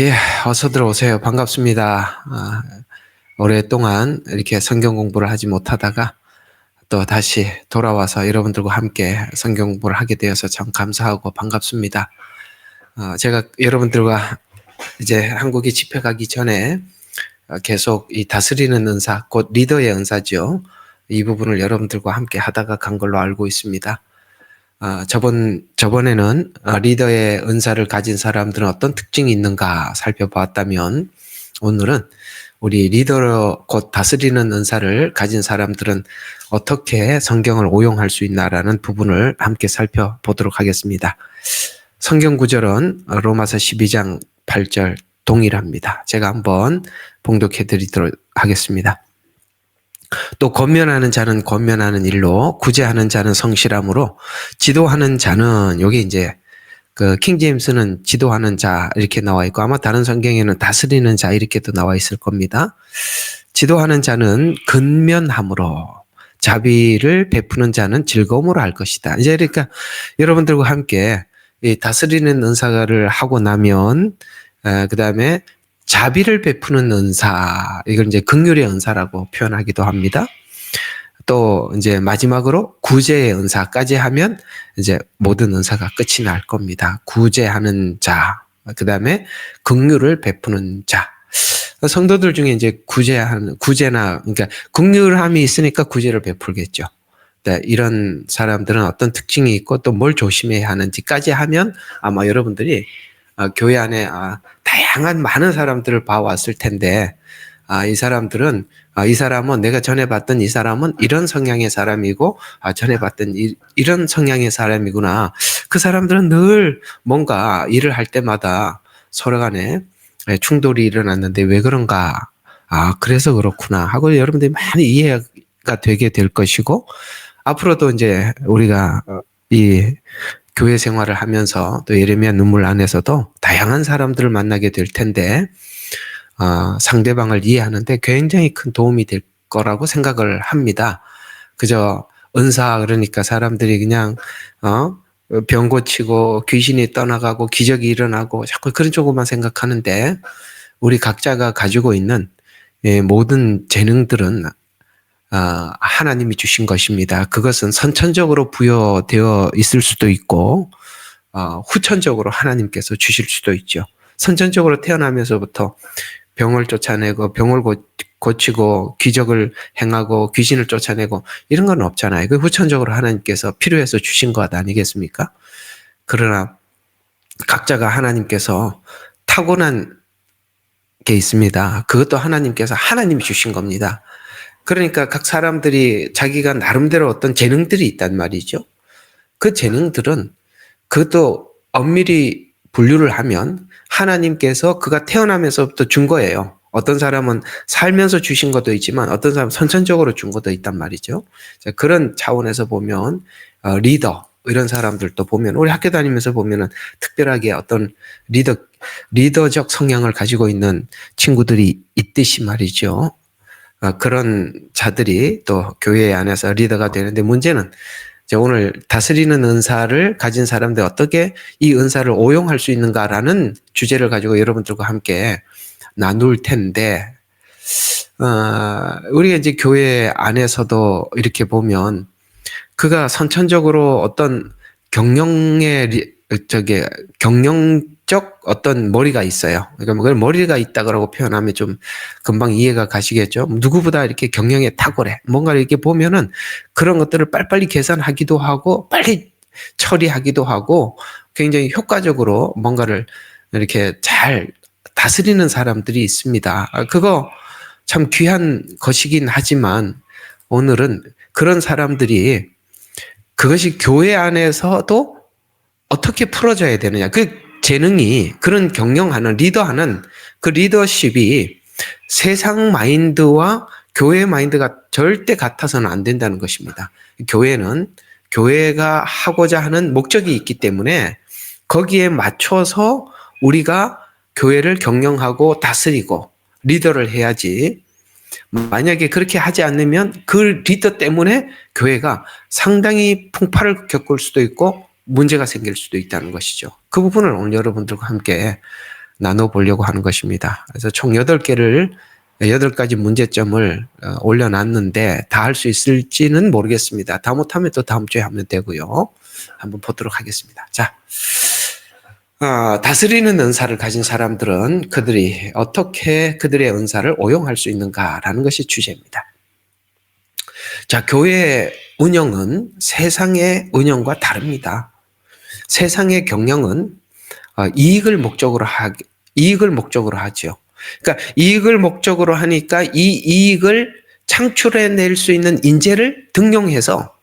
예, 어서들 오세요. 반갑습니다. 오랫동안 이렇게 성경 공부를 하지 못하다가 또 다시 돌아와서 여러분들과 함께 성경 공부를 하게 되어서 참 감사하고 반갑습니다. 제가 여러분들과 이제 한국에 집회 가기 전에 계속 이 다스리는 은사, 곧 리더의 은사죠. 이 부분을 여러분들과 함께 하다가 간 걸로 알고 있습니다. 저번에는 리더의 은사를 가진 사람들은 어떤 특징이 있는가 살펴봤다면, 오늘은 우리 리더로 곧 다스리는 은사를 가진 사람들은 어떻게 성경을 오용할 수 있나라는 부분을 함께 살펴보도록 하겠습니다. 성경 구절은 로마서 12장 8절 동일합니다. 제가 한번 봉독해 드리도록 하겠습니다. 또 권면하는 자는 권면하는 일로, 구제하는 자는 성실함으로, 지도하는 자는, 여기 이제 그 킹제임스는 지도하는 자 이렇게 나와 있고, 아마 다른 성경에는 다스리는 자 이렇게도 나와 있을 겁니다. 지도하는 자는 근면함으로, 자비를 베푸는 자는 즐거움으로 할 것이다. 이제 그러니까 여러분들과 함께 이 다스리는 은사를 하고 나면 그 다음에 자비를 베푸는 은사, 이걸 이제 긍휼의 은사라고 표현하기도 합니다. 또 이제 마지막으로 구제의 은사까지 하면 이제 모든 은사가 끝이 날 겁니다. 구제하는 자, 그 다음에 긍휼을 베푸는 자. 성도들 중에 이제 구제나, 그러니까 긍휼함이 있으니까 구제를 베풀겠죠. 이런 사람들은 어떤 특징이 있고 또 뭘 조심해야 하는지까지 하면 아마 여러분들이 교회 안에 다양한 많은 사람들을 봐왔을 텐데, 이 사람들은 이 사람은 내가 전에 봤던 이 사람은 이런 성향의 사람이고 전에 봤던 이런 성향의 사람이구나. 그 사람들은 늘 뭔가 일을 할 때마다 서로 간에 충돌이 일어났는데 왜 그런가? 그래서 그렇구나 하고 여러분들이 많이 이해가 되게 될 것이고, 앞으로도 이제 우리가 이 교회 생활을 하면서 또 예레미야 눈물 안에서도 다양한 사람들을 만나게 될 텐데, 상대방을 이해하는데 굉장히 큰 도움이 될 거라고 생각을 합니다. 그저 은사, 그러니까 사람들이 그냥 병 고치고 귀신이 떠나가고 기적이 일어나고 자꾸 그런 쪽으로만 생각하는데, 우리 각자가 가지고 있는 모든 재능들은 하나님이 주신 것입니다. 그것은 선천적으로 부여되어 있을 수도 있고 후천적으로 하나님께서 주실 수도 있죠. 선천적으로 태어나면서부터 병을 쫓아내고 병을 고치고 기적을 행하고 귀신을 쫓아내고 이런 건 없잖아요. 그 후천적으로 하나님께서 필요해서 주신 것 아니겠습니까? 그러나 각자가 하나님께서 타고난 게 있습니다. 그것도 하나님이 주신 겁니다. 그러니까 각 사람들이 자기가 나름대로 어떤 재능들이 있단 말이죠. 그 재능들은 그것도 엄밀히 분류를 하면 하나님께서 그가 태어나면서부터 준 거예요. 어떤 사람은 살면서 주신 것도 있지만 어떤 사람은 선천적으로 준 것도 있단 말이죠. 자, 그런 차원에서 보면 리더 이런 사람들도 보면 우리 학교 다니면서 보면은 특별하게 어떤 리더적 성향을 가지고 있는 친구들이 있듯이 말이죠. 그런 자들이 또 교회 안에서 리더가 되는데, 문제는 오늘 다스리는 은사를 가진 사람들 어떻게 이 은사를 오용할 수 있는가라는 주제를 가지고 여러분들과 함께 나눌 텐데, 우리가 이제 교회 안에서도 이렇게 보면 그가 선천적으로 어떤 경영적 어떤 머리가 있어요. 그러니까 그걸 머리가 있다고 표현하면 좀 금방 이해가 가시겠죠. 누구보다 이렇게 경영에 탁월해. 뭔가 이렇게 보면은 그런 것들을 빨리빨리 계산하기도 하고 빨리 처리하기도 하고 굉장히 효과적으로 뭔가를 이렇게 잘 다스리는 사람들이 있습니다. 그거 참 귀한 것이긴 하지만 오늘은 그런 사람들이 그것이 교회 안에서도 어떻게 풀어져야 되느냐. 그 재능이, 그런 경영하는, 리더하는 그 리더십이 세상 마인드와 교회 마인드가 절대 같아서는 안 된다는 것입니다. 교회는 교회가 하고자 하는 목적이 있기 때문에 거기에 맞춰서 우리가 교회를 경영하고 다스리고 리더를 해야지, 만약에 그렇게 하지 않으면 그 리더 때문에 교회가 상당히 풍파를 겪을 수도 있고 문제가 생길 수도 있다는 것이죠. 그 부분을 오늘 여러분들과 함께 나눠보려고 하는 것입니다. 그래서 총 8가지 문제점을 올려놨는데 다 할 수 있을지는 모르겠습니다. 다 못하면 또 다음 주에 하면 되고요. 한번 보도록 하겠습니다. 자, 다스리는 은사를 가진 사람들은 그들이 어떻게 그들의 은사를 오용할 수 있는가라는 것이 주제입니다. 자, 교회 운영은 세상의 운영과 다릅니다. 세상의 경영은 이익을 목적으로 하죠. 그러니까 이익을 목적으로 하니까 이 이익을 창출해낼 수 있는 인재를 등용해서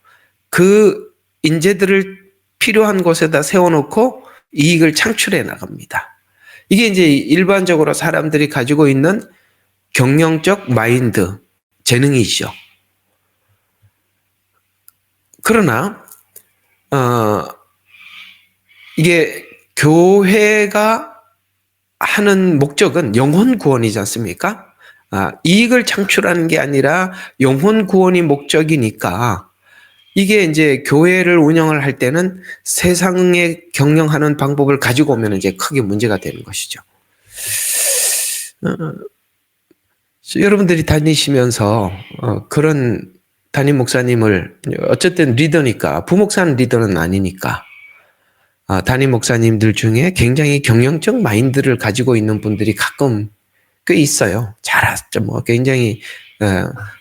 그 인재들을 필요한 곳에다 세워놓고 이익을 창출해 나갑니다. 이게 이제 일반적으로 사람들이 가지고 있는 경영적 마인드, 재능이죠. 그러나 이게 교회가 하는 목적은 영혼 구원이지 않습니까? 이익을 창출하는 게 아니라 영혼 구원이 목적이니까 이게 이제 교회를 운영을 할 때는 세상에 경영하는 방법을 가지고 오면 이제 크게 문제가 되는 것이죠. 여러분들이 다니시면서 그런 담임 목사님을 어쨌든 리더니까 부목사는 리더는 아니니까 담임 목사님들 중에 굉장히 경영적 마인드를 가지고 있는 분들이 가끔 꽤 있어요. 잘하죠. 뭐 굉장히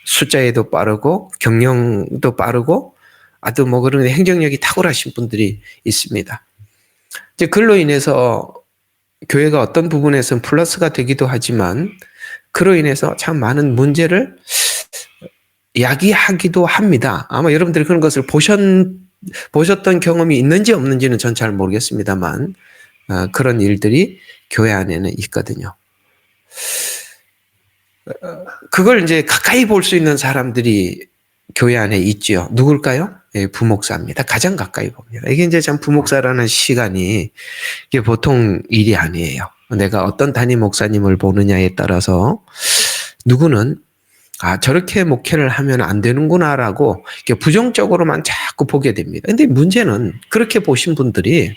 숫자에도 빠르고 경영도 빠르고 아주 뭐 그런 행정력이 탁월하신 분들이 있습니다. 이제 그로 인해서 교회가 어떤 부분에서는 플러스가 되기도 하지만 그로 인해서 참 많은 문제를 야기하기도 합니다. 아마 여러분들이 그런 것을 보셨던 경험이 있는지 없는지는 전 잘 모르겠습니다만 그런 일들이 교회 안에는 있거든요. 그걸 이제 가까이 볼 수 있는 사람들이 교회 안에 있죠. 누굴까요? 부목사입니다. 가장 가까이 봅니다. 이게 이제 참 부목사라는 시간이 이게 보통 일이 아니에요. 내가 어떤 담임 목사님을 보느냐에 따라서 누구는 저렇게 목회를 하면 안 되는구나라고 이렇게 부정적으로만 자꾸 보게 됩니다. 근데 문제는 그렇게 보신 분들이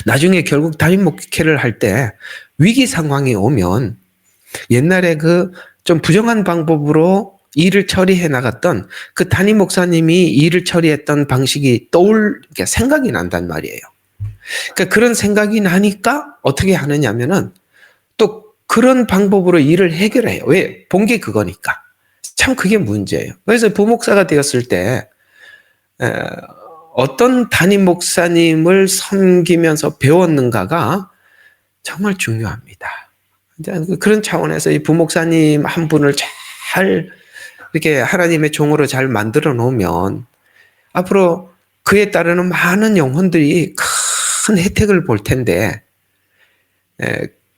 나중에 결국 담임 목회를 할 때 위기 상황이 오면 옛날에 그 좀 부정한 방법으로 일을 처리해 나갔던 그 담임 목사님이 일을 처리했던 방식이 생각이 난단 말이에요. 그러니까 그런 생각이 나니까 어떻게 하느냐면은 또 그런 방법으로 일을 해결해요. 왜? 본 게 그거니까. 참 그게 문제예요. 그래서 부목사가 되었을 때 어떤 담임 목사님을 섬기면서 배웠는가가 정말 중요합니다. 그런 차원에서 이 부목사님 한 분을 잘 이렇게 하나님의 종으로 잘 만들어 놓으면 앞으로 그에 따르는 많은 영혼들이 큰 혜택을 볼 텐데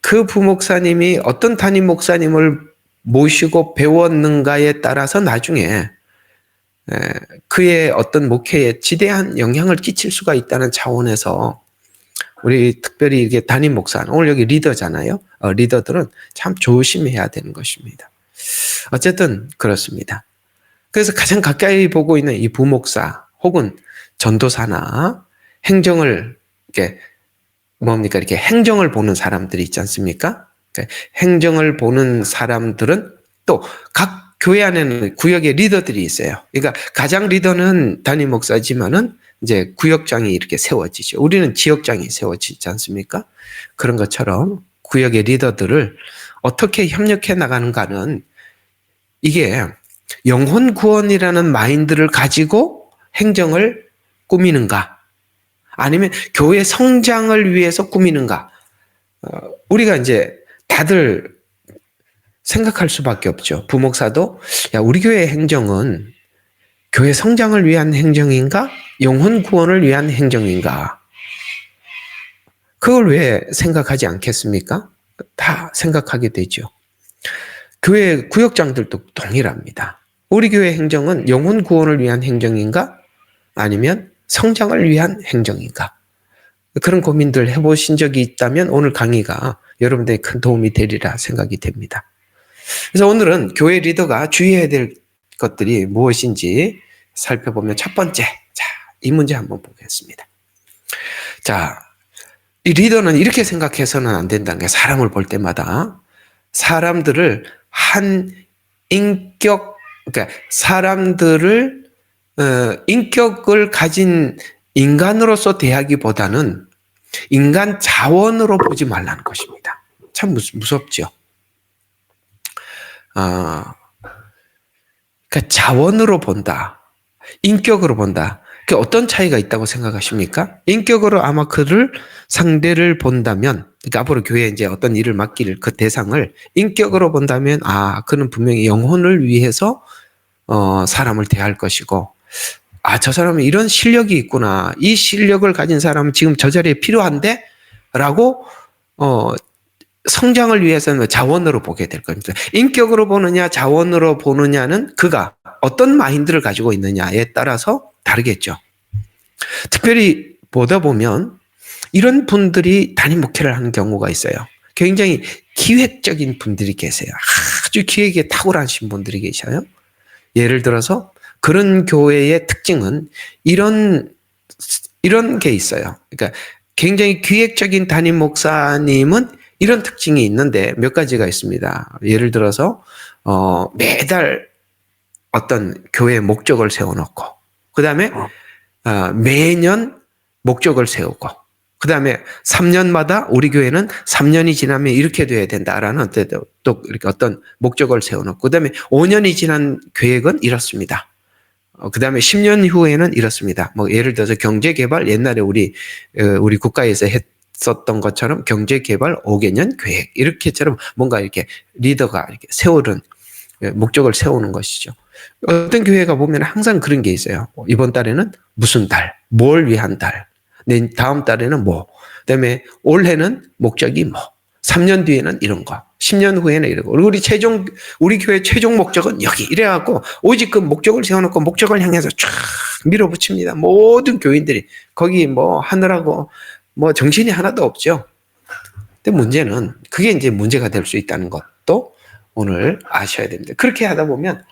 그 부목사님이 어떤 담임 목사님을 모시고 배웠는가에 따라서 나중에 그의 어떤 목회에 지대한 영향을 끼칠 수가 있다는 차원에서 우리 특별히 이게 담임 목사, 오늘 여기 리더잖아요. 리더들은 참 조심해야 되는 것입니다. 어쨌든 그렇습니다. 그래서 가장 가까이 보고 있는 이 부목사 혹은 전도사나 행정을 이렇게 행정을 보는 사람들이 있지 않습니까? 행정을 보는 사람들은 또 각 교회 안에는 구역의 리더들이 있어요. 그러니까 가장 리더는 담임 목사지만은 이제 구역장이 이렇게 세워지죠. 우리는 지역장이 세워지지 않습니까? 그런 것처럼 구역의 리더들을 어떻게 협력해 나가는가는 이게 영혼 구원이라는 마인드를 가지고 행정을 꾸미는가 아니면 교회 성장을 위해서 꾸미는가 우리가 이제 다들 생각할 수밖에 없죠. 부목사도 우리 교회 행정은 교회 성장을 위한 행정인가? 영혼 구원을 위한 행정인가? 그걸 왜 생각하지 않겠습니까? 다 생각하게 되죠. 교회 구역장들도 동일합니다. 우리 교회 행정은 영혼 구원을 위한 행정인가? 아니면 성장을 위한 행정인가? 그런 고민들 해보신 적이 있다면 오늘 강의가 여러분들의 큰 도움이 되리라 생각이 됩니다. 그래서 오늘은 교회 리더가 주의해야 될 것들이 무엇인지 살펴보면 첫 번째, 이 문제 한번 보겠습니다. 자, 이 리더는 이렇게 생각해서는 안 된다는 게 사람을 볼 때마다 사람들을 한 인격, 그러니까 사람들을 인격을 가진 인간으로서 대하기보다는 인간 자원으로 보지 말라는 것입니다. 참 무섭죠. 그러니까 자원으로 본다. 인격으로 본다. 그 어떤 차이가 있다고 생각하십니까? 인격으로 아마 그를 상대를 본다면, 그러니까 앞으로 교회에 이제 어떤 일을 맡길 그 대상을 인격으로 본다면, 그는 분명히 영혼을 위해서 사람을 대할 것이고, 저 사람은 이런 실력이 있구나. 이 실력을 가진 사람은 지금 저 자리에 필요한데? 라고, 성장을 위해서는 자원으로 보게 될 겁니다. 인격으로 보느냐, 자원으로 보느냐는 그가 어떤 마인드를 가지고 있느냐에 따라서 다르겠죠. 특별히 보다 보면 이런 분들이 담임 목회를 하는 경우가 있어요. 굉장히 기획적인 분들이 계세요. 아주 기획에 탁월하신 분들이 계셔요. 예를 들어서 그런 교회의 특징은 이런 게 있어요. 그러니까 굉장히 기획적인 담임 목사님은 이런 특징이 있는데 몇 가지가 있습니다. 예를 들어서 매달 어떤 교회 목적을 세워놓고, 그 다음에 매년 목적을 세우고, 그 다음에 3년마다 우리 교회는 3년이 지나면 이렇게 돼야 된다라는 또 이렇게 어떤 목적을 세워놓고, 그 다음에 5년이 지난 계획은 이렇습니다. 그 다음에 10년 후에는 이렇습니다. 뭐 예를 들어서 경제개발, 옛날에 우리 국가에서 했었던 것처럼 경제개발 5개년 계획, 이렇게처럼 뭔가 이렇게 리더가 이렇게 세우는 목적을 세우는 것이죠. 어떤 교회가 보면 항상 그런 게 있어요. 이번 달에는 무슨 달, 뭘 위한 달, 다음 달에는 뭐, 그다음에 올해는 목적이 뭐, 3년 뒤에는 이런 거, 10년 후에는 이러고, 우리 교회 최종 목적은 여기 이래갖고 오직 그 목적을 세워놓고 목적을 향해서 쫙 밀어붙입니다. 모든 교인들이 거기 뭐 하느라고 뭐 정신이 하나도 없죠. 근데 문제는 그게 이제 문제가 될 수 있다는 것도 오늘 아셔야 됩니다. 그렇게 하다 보면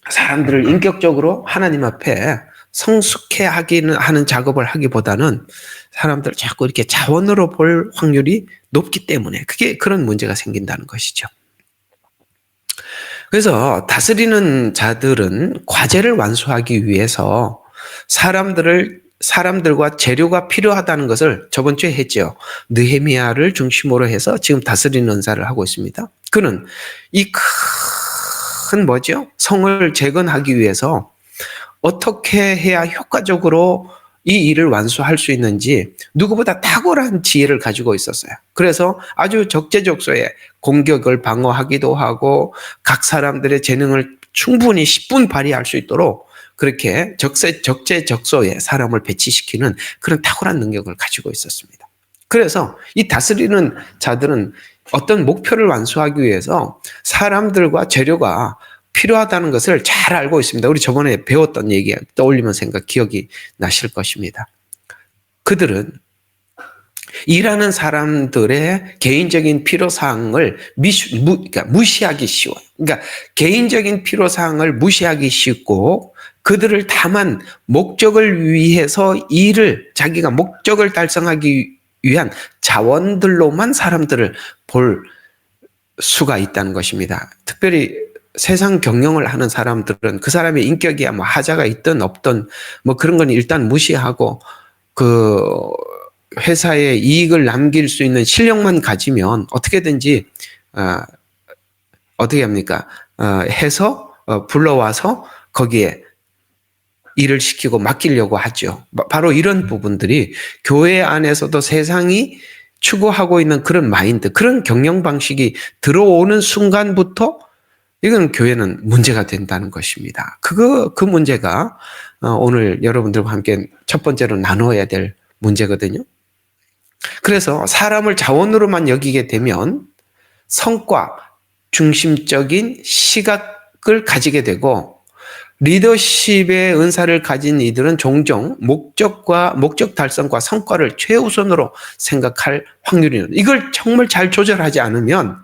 사람들을 인격적으로 하나님 앞에 성숙해 하는 작업을 하기보다는 사람들을 자꾸 이렇게 자원으로 볼 확률이 높기 때문에 그런 문제가 생긴다는 것이죠. 그래서 다스리는 자들은 과제를 완수하기 위해서 사람들과 재료가 필요하다는 것을 저번 주에 했죠. 느헤미야를 중심으로 해서 지금 다스리는 은사를 하고 있습니다. 그는 이 큰 성을 재건하기 위해서 어떻게 해야 효과적으로 이 일을 완수할 수 있는지 누구보다 탁월한 지혜를 가지고 있었어요. 그래서 아주 적재적소에 공격을 방어하기도 하고 각 사람들의 재능을 충분히 10분 발휘할 수 있도록 그렇게 적재적소에 사람을 배치시키는 그런 탁월한 능력을 가지고 있었습니다. 그래서 이 다스리는 자들은 어떤 목표를 완수하기 위해서 사람들과 재료가 필요하다는 것을 잘 알고 있습니다. 우리 저번에 배웠던 얘기 떠올리면 기억이 나실 것입니다. 그들은 일하는 사람들의 개인적인 필요사항을 무시하기 쉬워요. 그러니까 개인적인 필요사항을 무시하기 쉽고 그들을 다만 목적을 위해서 자기가 목적을 달성하기 위한 자원들로만 사람들을 볼 수가 있다는 것입니다. 특별히 세상 경영을 하는 사람들은 그 사람의 인격이야 뭐 하자가 있든 없든 뭐 그런 건 일단 무시하고 그 회사에 이익을 남길 수 있는 실력만 가지면 어떻게든지 어떻게 합니까? 해서 불러와서 거기에 일을 시키고 맡기려고 하죠. 바로 이런 부분들이 교회 안에서도 세상이 추구하고 있는 그런 마인드, 그런 경영 방식이 들어오는 순간부터 이건 교회는 문제가 된다는 것입니다. 그 문제가 오늘 여러분들과 함께 첫 번째로 나누어야 될 문제거든요. 그래서 사람을 자원으로만 여기게 되면 성과 중심적인 시각을 가지게 되고 리더십의 은사를 가진 이들은 종종 목적 달성과 성과를 최우선으로 생각할 확률이 있는, 이걸 정말 잘 조절하지 않으면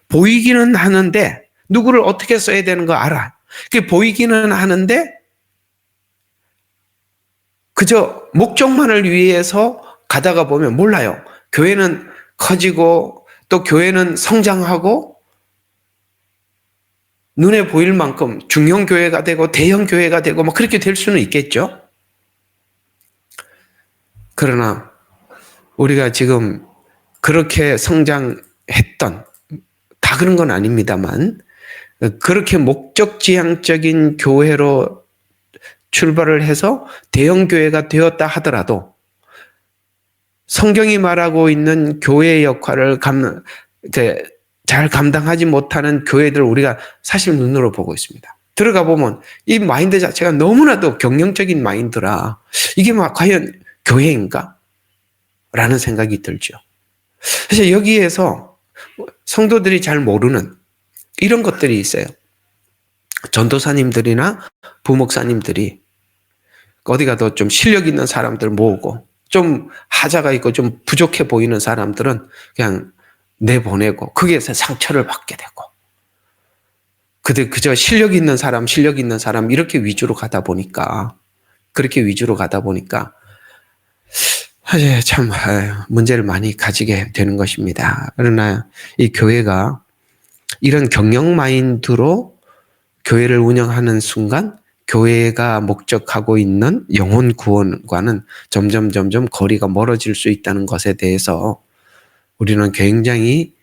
보이기는 하는데 누구를 어떻게 써야 되는 거 알아. 그게 보이기는 하는데 그저 목적만을 위해서 가다가 보면 몰라요. 교회는 커지고 또 교회는 성장하고 눈에 보일 만큼 중형 교회가 되고 대형 교회가 되고 뭐 그렇게 될 수는 있겠죠. 그러나 우리가 지금 그렇게 성장했던, 다 그런 건 아닙니다만, 그렇게 목적지향적인 교회로 출발을 해서 대형 교회가 되었다 하더라도 성경이 말하고 있는 교회의 역할을 잘 감당하지 못하는 교회들 우리가 사실 눈으로 보고 있습니다. 들어가 보면 이 마인드 자체가 너무나도 경영적인 마인드라 이게 막 과연 교회인가? 라는 생각이 들죠. 사실 여기에서 성도들이 잘 모르는 이런 것들이 있어요. 전도사님들이나 부목사님들이 어디 가도 좀 실력 있는 사람들 모으고 좀 하자가 있고 좀 부족해 보이는 사람들은 그냥 내보내고 거기에서 상처를 받게 되고 그저 실력 있는 사람 이렇게 위주로 가다 보니까 사실 참 문제를 많이 가지게 되는 것입니다. 그러나 이 교회가 이런 경영 마인드로 교회를 운영하는 순간 교회가 목적하고 있는 영혼 구원과는 점점 거리가 멀어질 수 있다는 것에 대해서 우리는 굉장히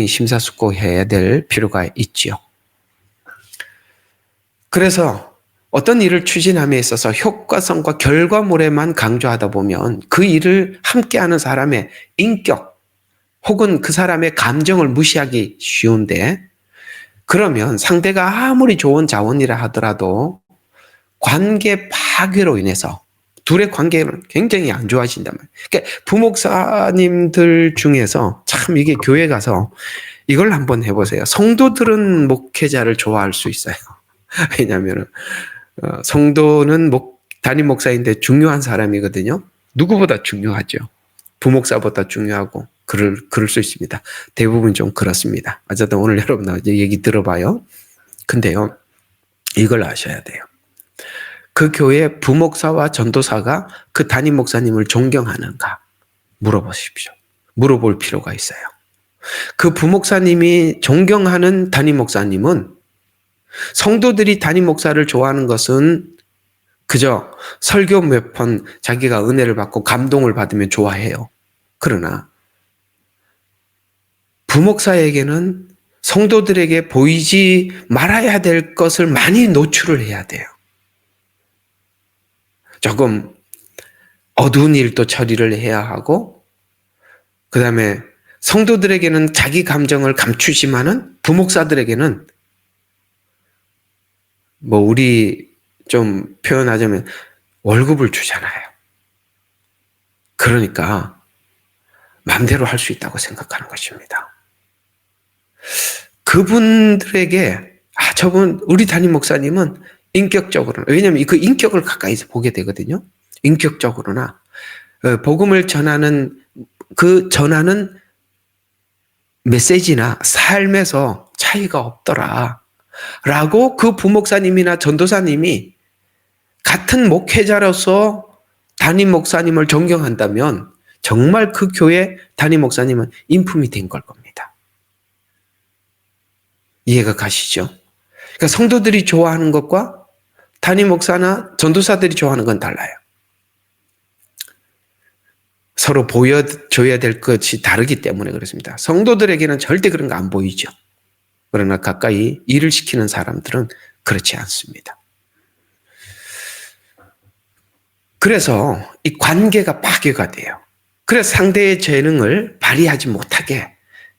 심사숙고해야 될 필요가 있지요. 그래서 어떤 일을 추진함에 있어서 효과성과 결과물에만 강조하다 보면 그 일을 함께하는 사람의 인격 혹은 그 사람의 감정을 무시하기 쉬운데, 그러면 상대가 아무리 좋은 자원이라 하더라도 관계 파괴로 인해서 둘의 관계는 굉장히 안 좋아진단 말이에요. 그러니까 부목사님들 중에서 참 이게 교회 가서 이걸 한번 해보세요. 성도들은 목회자를 좋아할 수 있어요. 왜냐하면 성도는 담임 목사인데 중요한 사람이거든요. 누구보다 중요하죠. 부목사보다 중요하고 그럴 수 있습니다. 대부분 좀 그렇습니다. 어쨌든 오늘 여러분 이제 얘기 들어봐요. 근데요, 이걸 아셔야 돼요. 그 교회 부목사와 전도사가 그 담임 목사님을 존경하는가 물어보십시오. 물어볼 필요가 있어요. 그 부목사님이 존경하는 담임 목사님은 성도들이 담임 목사를 좋아하는 것은 그저 설교 몇 번 자기가 은혜를 받고 감동을 받으면 좋아해요. 그러나 부목사에게는 성도들에게 보이지 말아야 될 것을 많이 노출을 해야 돼요. 조금 어두운 일도 처리를 해야 하고, 그 다음에 성도들에게는 자기 감정을 감추지만은 부목사들에게는 뭐 우리 좀 표현하자면 월급을 주잖아요. 그러니까 마음대로 할 수 있다고 생각하는 것입니다. 그분들에게 저분 우리 담임 목사님은 인격적으로는, 왜냐하면 그 인격을 가까이서 보게 되거든요. 인격적으로나 복음을 전하는 메시지나 삶에서 차이가 없더라 라고 그 부목사님이나 전도사님이 같은 목회자로서 담임 목사님을 존경한다면 정말 그 교회 담임 목사님은 인품이 된 걸 겁니다. 이해가 가시죠? 그러니까 성도들이 좋아하는 것과 담임 목사나 전도사들이 좋아하는 건 달라요. 서로 보여줘야 될 것이 다르기 때문에 그렇습니다. 성도들에게는 절대 그런 거 안 보이죠. 그러나 가까이 일을 시키는 사람들은 그렇지 않습니다. 그래서 이 관계가 파괴가 돼요. 그래서 상대의 재능을 발휘하지 못하게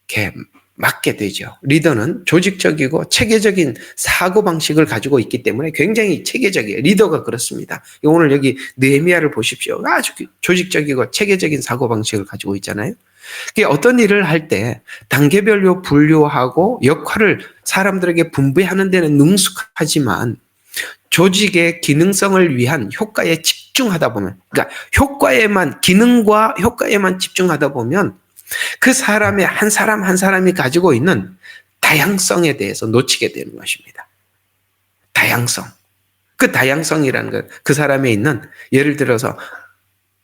이렇게 막게 되죠. 리더는 조직적이고 체계적인 사고방식을 가지고 있기 때문에 굉장히 체계적이에요. 리더가 그렇습니다. 오늘 여기 느헤미야를 보십시오. 아주 조직적이고 체계적인 사고방식을 가지고 있잖아요. 어떤 일을 할 때 단계별로 분류하고 역할을 사람들에게 분배하는 데는 능숙하지만 조직의 기능성을 위한 효과에 집중하다 보면, 그러니까 기능과 효과에만 집중하다 보면 그 사람의 한 사람이 가지고 있는 다양성에 대해서 놓치게 되는 것입니다. 다양성. 그 다양성이라는 것, 그 사람에 있는, 예를 들어서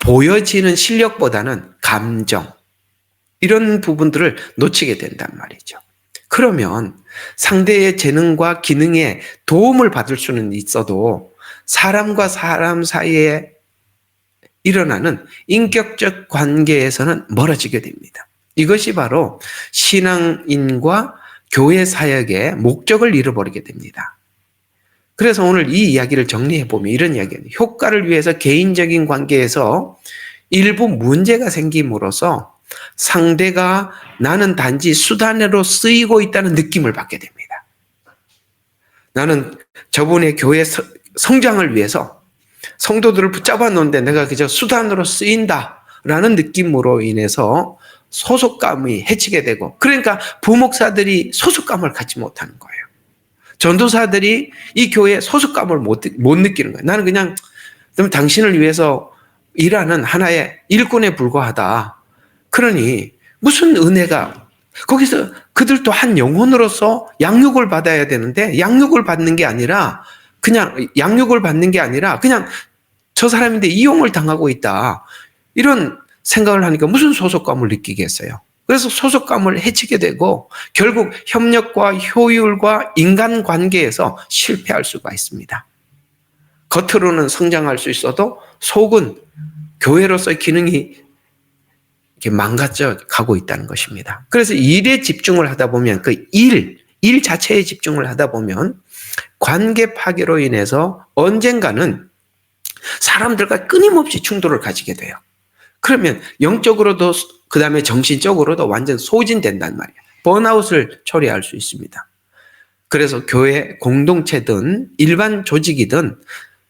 보여지는 실력보다는 감정, 이런 부분들을 놓치게 된단 말이죠. 그러면 상대의 재능과 기능에 도움을 받을 수는 있어도 사람과 사람 사이에 일어나는 인격적 관계에서는 멀어지게 됩니다. 이것이 바로 신앙인과 교회 사역의 목적을 잃어버리게 됩니다. 그래서 오늘 이 이야기를 정리해 보면 이런 이야기입니다. 효과를 위해서 개인적인 관계에서 일부 문제가 생김으로써 상대가 나는 단지 수단으로 쓰이고 있다는 느낌을 받게 됩니다. 나는 저분의 교회 성장을 위해서 성도들을 붙잡아 놓는데 내가 그저 수단으로 쓰인다라는 느낌으로 인해서 소속감이 해치게 되고, 그러니까 부목사들이 소속감을 갖지 못하는 거예요. 전도사들이 이 교회에 소속감을 못 느끼는 거예요. 나는 그냥 당신을 위해서 일하는 하나의 일꾼에 불과하다. 그러니 무슨 은혜가, 거기서 그들도 한 영혼으로서 양육을 받아야 되는데 양육을 받는 게 아니라 그냥 저 사람인데 이용을 당하고 있다. 이런 생각을 하니까 무슨 소속감을 느끼겠어요. 그래서 소속감을 해치게 되고 결국 협력과 효율과 인간관계에서 실패할 수가 있습니다. 겉으로는 성장할 수 있어도 속은 교회로서의 기능이 이렇게 망가져 가고 있다는 것입니다. 그래서 일에 집중을 하다 보면 그 일 자체에 집중을 하다 보면 관계 파괴로 인해서 언젠가는 사람들과 끊임없이 충돌을 가지게 돼요. 그러면 영적으로도 그 다음에 정신적으로도 완전 소진된단 말이에요. 번아웃을 초래할 수 있습니다. 그래서 교회 공동체든 일반 조직이든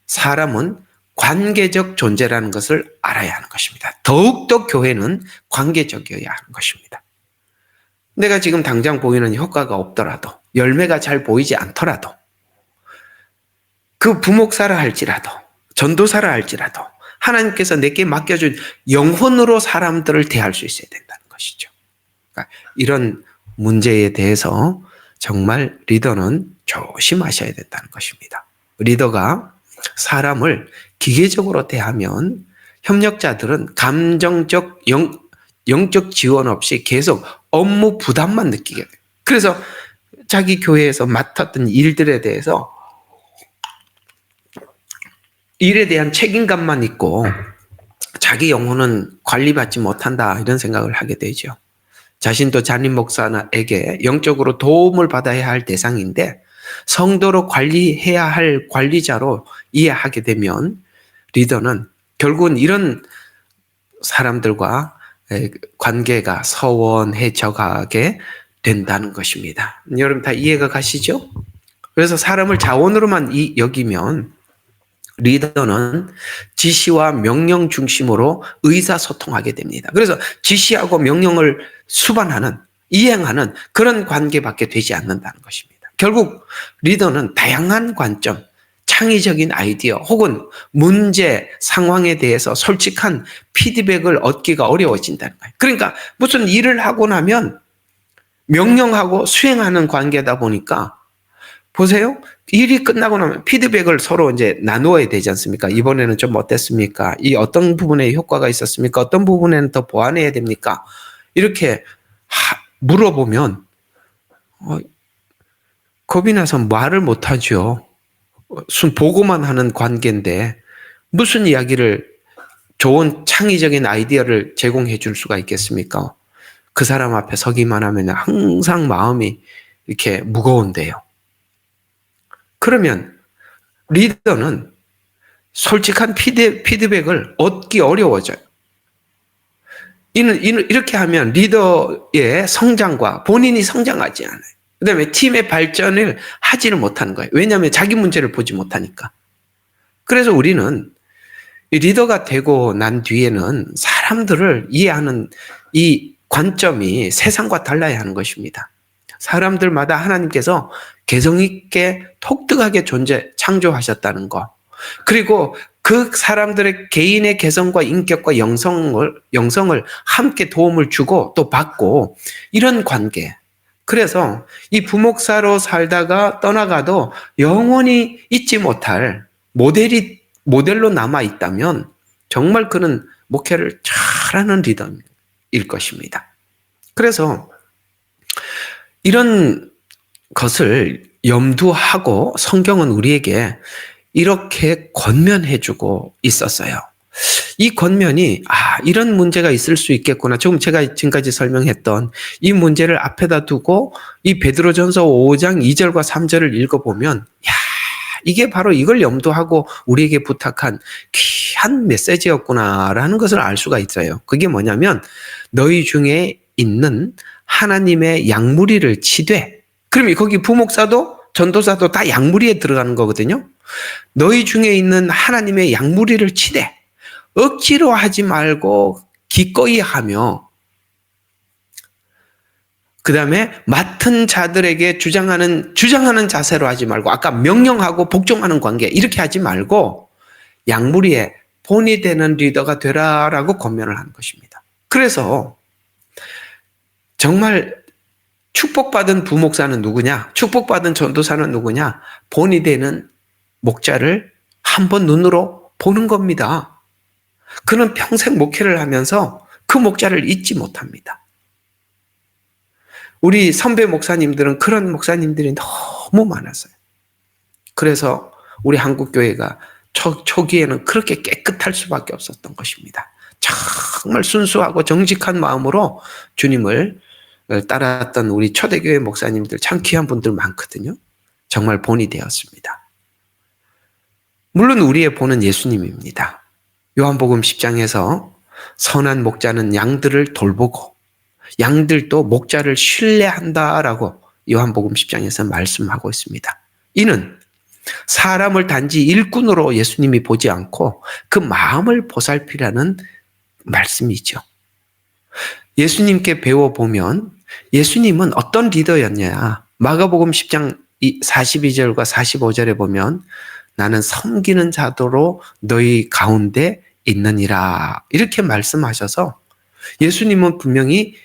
사람은 관계적 존재라는 것을 알아야 하는 것입니다. 더욱더 교회는 관계적이어야 하는 것입니다. 내가 지금 당장 보이는 효과가 없더라도, 열매가 잘 보이지 않더라도, 그 부목사라 할지라도, 전도사라 할지라도 하나님께서 내게 맡겨준 영혼으로 사람들을 대할 수 있어야 된다는 것이죠. 그러니까 이런 문제에 대해서 정말 리더는 조심하셔야 된다는 것입니다. 리더가 사람을 기계적으로 대하면 협력자들은 감정적, 영적 지원 없이 계속 업무 부담만 느끼게 돼요. 그래서 자기 교회에서 맡았던 일들에 대해서 일에 대한 책임감만 있고 자기 영혼은 관리받지 못한다, 이런 생각을 하게 되죠. 자신도 담임 목사에게 영적으로 도움을 받아야 할 대상인데 성도로 관리해야 할 관리자로 이해하게 되면 리더는 결국은 이런 사람들과 관계가 서원해져 가게 된다는 것입니다. 여러분 다 이해가 가시죠? 그래서 사람을 자원으로만 여기면 리더는 지시와 명령 중심으로 의사소통하게 됩니다. 그래서 지시하고 명령을 수반하는, 이행하는 그런 관계밖에 되지 않는다는 것입니다. 결국 리더는 다양한 관점, 창의적인 아이디어 혹은 문제, 상황에 대해서 솔직한 피드백을 얻기가 어려워진다는 거예요. 그러니까 무슨 일을 하고 나면 명령하고 수행하는 관계다 보니까, 보세요. 일이 끝나고 나면 피드백을 서로 이제 나누어야 되지 않습니까? 이번에는 좀 어땠습니까? 이 어떤 부분에 효과가 있었습니까? 어떤 부분에는 더 보완해야 됩니까? 이렇게 물어보면 겁이 나서 말을 못하죠. 보고만 하는 관계인데 무슨 이야기를, 좋은 창의적인 아이디어를 제공해 줄 수가 있겠습니까? 그 사람 앞에 서기만 하면 항상 마음이 이렇게 무거운데요. 그러면 리더는 솔직한 피드백을 얻기 어려워져요. 이렇게 하면 리더의 성장과 본인이 성장하지 않아요. 그 다음에 팀의 발전을 하지를 못하는 거예요. 왜냐하면 자기 문제를 보지 못하니까. 그래서 우리는 리더가 되고 난 뒤에는 사람들을 이해하는 이 관점이 세상과 달라야 하는 것입니다. 사람들마다 하나님께서 개성 있게 독특하게 창조하셨다는 것, 그리고 그 사람들의 개인의 개성과 인격과 영성을 함께 도움을 주고 또 받고, 이런 관계. 그래서 이 부목사로 살다가 떠나가도 영원히 잊지 못할 모델로 남아 있다면 정말 그는 목회를 잘하는 리더일 것입니다. 그래서 이런 것을 염두하고 성경은 우리에게 이렇게 권면해주고 있었어요. 이 권면이 이런 문제가 있을 수 있겠구나. 제가 지금까지 설명했던 이 문제를 앞에다 두고 이 베드로전서 5장 2절과 3절을 읽어보면 이게 바로 이걸 염두하고 우리에게 부탁한 귀한 메시지였구나라는 것을 알 수가 있어요. 그게 뭐냐면 너희 중에 있는 하나님의 양무리를 치되, 그럼 거기 부목사도 전도사도 다 양무리에 들어가는 거거든요. 너희 중에 있는 하나님의 양무리를 치되 억지로 하지 말고 기꺼이 하며, 그 다음에 맡은 자들에게 주장하는 자세로 하지 말고, 아까 명령하고 복종하는 관계 이렇게 하지 말고 양무리에 본이 되는 리더가 되라라고 권면을 하는 것입니다. 그래서 정말 축복받은 부목사는 누구냐? 축복받은 전도사는 누구냐? 본이 되는 목자를 한번 눈으로 보는 겁니다. 그는 평생 목회를 하면서 그 목자를 잊지 못합니다. 우리 선배 목사님들은 그런 목사님들이 너무 많았어요. 그래서 우리 한국교회가 초기에는 그렇게 깨끗할 수밖에 없었던 것입니다. 정말 순수하고 정직한 마음으로 주님을 따랐던 우리 초대교회 목사님들 참 귀한 분들 많거든요. 정말 본이 되었습니다. 물론 우리의 본은 예수님입니다. 요한복음 10장에서 선한 목자는 양들을 돌보고 양들도 목자를 신뢰한다라고 요한복음 10장에서 말씀하고 있습니다. 이는 사람을 단지 일꾼으로 예수님이 보지 않고 그 마음을 보살피라는 말씀이죠. 예수님께 배워보면 예수님은 어떤 리더였냐? 마가복음 10장 42절과 45절에 보면 나는 섬기는 자도로 너희 가운데 있느니라 이렇게 말씀하셔서 예수님은 분명히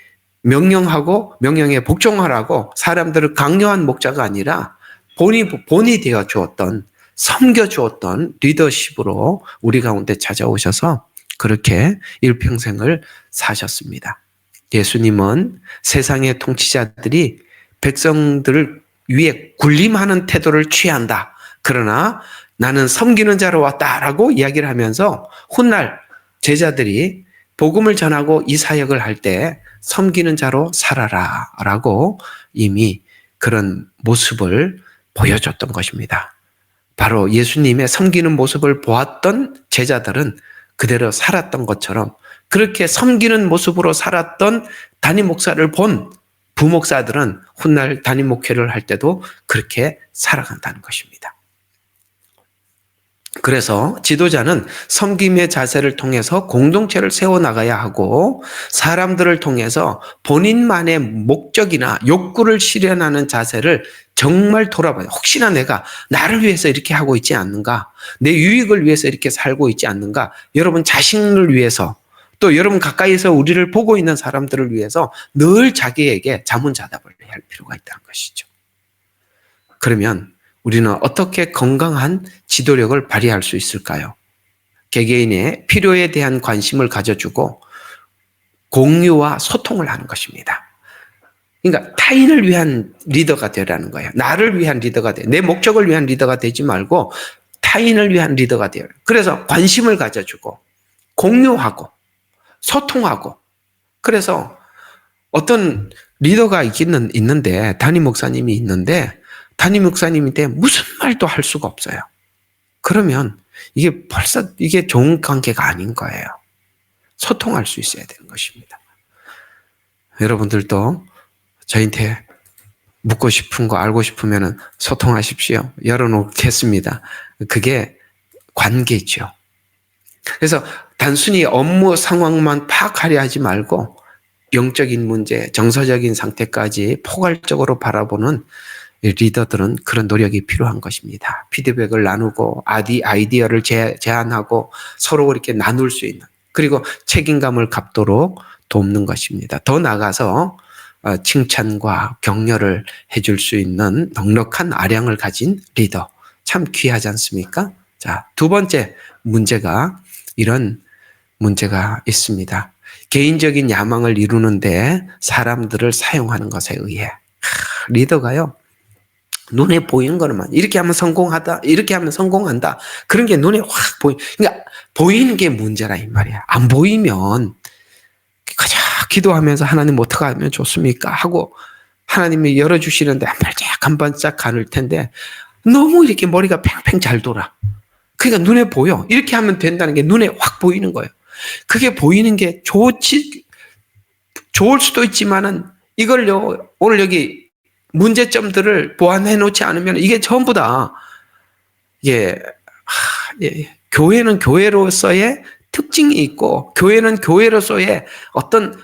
명령하고 명령에 복종하라고 사람들을 강요한 목자가 아니라 본이 되어 주었던, 섬겨 주었던 리더십으로 우리 가운데 찾아오셔서 그렇게 일평생을 사셨습니다. 예수님은 세상의 통치자들이 백성들을 위해 군림하는 태도를 취한다. 그러나 나는 섬기는 자로 왔다라고 이야기를 하면서 훗날 제자들이 복음을 전하고 이 사역을 할 때 섬기는 자로 살아라 라고 이미 그런 모습을 보여줬던 것입니다. 바로 예수님의 섬기는 모습을 보았던 제자들은 그대로 살았던 것처럼 그렇게 섬기는 모습으로 살았던 담임 목사를 본 부목사들은 훗날 담임 목회를 할 때도 그렇게 살아간다는 것입니다. 그래서 지도자는 섬김의 자세를 통해서 공동체를 세워나가야 하고 사람들을 통해서 본인만의 목적이나 욕구를 실현하는 자세를 정말 돌아봐요. 혹시나 내가 나를 위해서 이렇게 하고 있지 않는가? 내 유익을 위해서 이렇게 살고 있지 않는가? 여러분 자신을 위해서 또 여러분 가까이서 우리를 보고 있는 사람들을 위해서 늘 자기에게 자문자답을 할 필요가 있다는 것이죠. 그러면 우리는 어떻게 건강한 지도력을 발휘할 수 있을까요? 개개인의 필요에 대한 관심을 가져주고 공유와 소통을 하는 것입니다. 그러니까 타인을 위한 리더가 되라는 거예요. 나를 위한 리더가 돼. 내 목적을 위한 리더가 되지 말고 타인을 위한 리더가 돼요. 그래서 관심을 가져주고 공유하고 소통하고, 그래서 어떤 리더가 있는데 담임 목사님이 있는데 담임 목사님인데 무슨 말도 할 수가 없어요. 그러면 이게 벌써 이게 좋은 관계가 아닌 거예요. 소통할 수 있어야 되는 것입니다. 여러분들도 저한테 묻고 싶은 거 알고 싶으면 소통하십시오. 열어놓겠습니다. 그게 관계죠. 그래서 단순히 업무 상황만 파악하려 하지 말고 영적인 문제, 정서적인 상태까지 포괄적으로 바라보는 리더들은 그런 노력이 필요한 것입니다. 피드백을 나누고 아이디어를 제안하고 서로 이렇게 나눌 수 있는, 그리고 책임감을 갖도록 돕는 것입니다. 더 나아가서 칭찬과 격려를 해줄 수 있는 넉넉한 아량을 가진 리더, 참 귀하지 않습니까? 자, 두 번째 문제가 이런 문제가 있습니다. 개인적인 야망을 이루는데 사람들을 사용하는 것에 의해 리더가요, 눈에 보이는 거만 이렇게 하면 성공하다, 이렇게 하면 성공한다, 그런 게 눈에 확 그러니까 보이는 게 문제라 이 말이야. 안 보이면 가자 기도하면서 하나님 어떻게 하면 좋습니까 하고 하나님이 열어주시는데 한 반짝 가늘 텐데 너무 이렇게 머리가 팽팽 잘 돌아. 그러니까 눈에 보여. 이렇게 하면 된다는 게 눈에 확 보이는 거예요. 그게 보이는 게 좋을 수도 있지만은 이걸요, 오늘 여기 문제점들을 보완해 놓지 않으면 이게 전부 다, 예, 교회는 교회로서의 특징이 있고, 교회는 교회로서의 어떤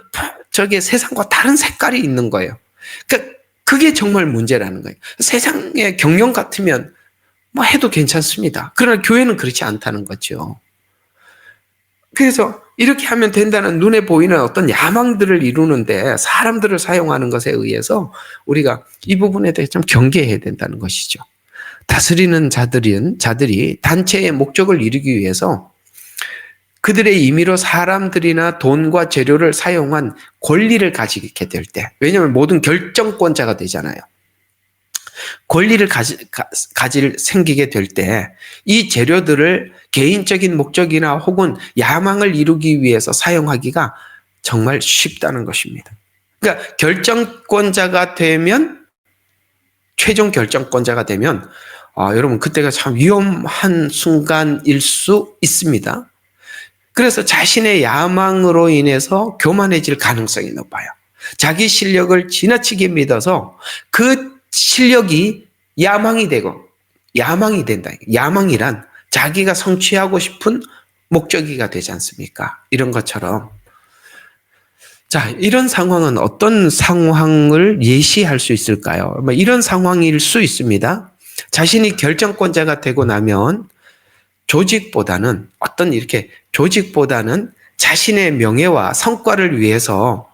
저게 세상과 다른 색깔이 있는 거예요. 그러니까 그게 정말 문제라는 거예요. 세상의 경영 같으면 뭐 해도 괜찮습니다. 그러나 교회는 그렇지 않다는 거죠. 그래서 이렇게 하면 된다는 눈에 보이는 어떤 야망들을 이루는데 사람들을 사용하는 것에 의해서 우리가 이 부분에 대해 좀 경계해야 된다는 것이죠. 다스리는 자들이 단체의 목적을 이루기 위해서 그들의 임의로 사람들이나 돈과 재료를 사용한 권리를 가지게 될 때, 왜냐하면 모든 결정권자가 되잖아요. 권리를 생기게 될 때 이 재료들을 개인적인 목적이나 혹은 야망을 이루기 위해서 사용하기가 정말 쉽다는 것입니다. 그러니까 결정권자가 되면, 최종 결정권자가 되면 여러분 그때가 참 위험한 순간일 수 있습니다. 그래서 자신의 야망으로 인해서 교만해질 가능성이 높아요. 자기 실력을 지나치게 믿어서 그 실력이 야망이 된다. 야망이란 자기가 성취하고 싶은 목적이가 되지 않습니까? 이런 것처럼. 자, 이런 상황은 어떤 상황을 예시할 수 있을까요? 이런 상황일 수 있습니다. 자신이 결정권자가 되고 나면 조직보다는 자신의 명예와 성과를 위해서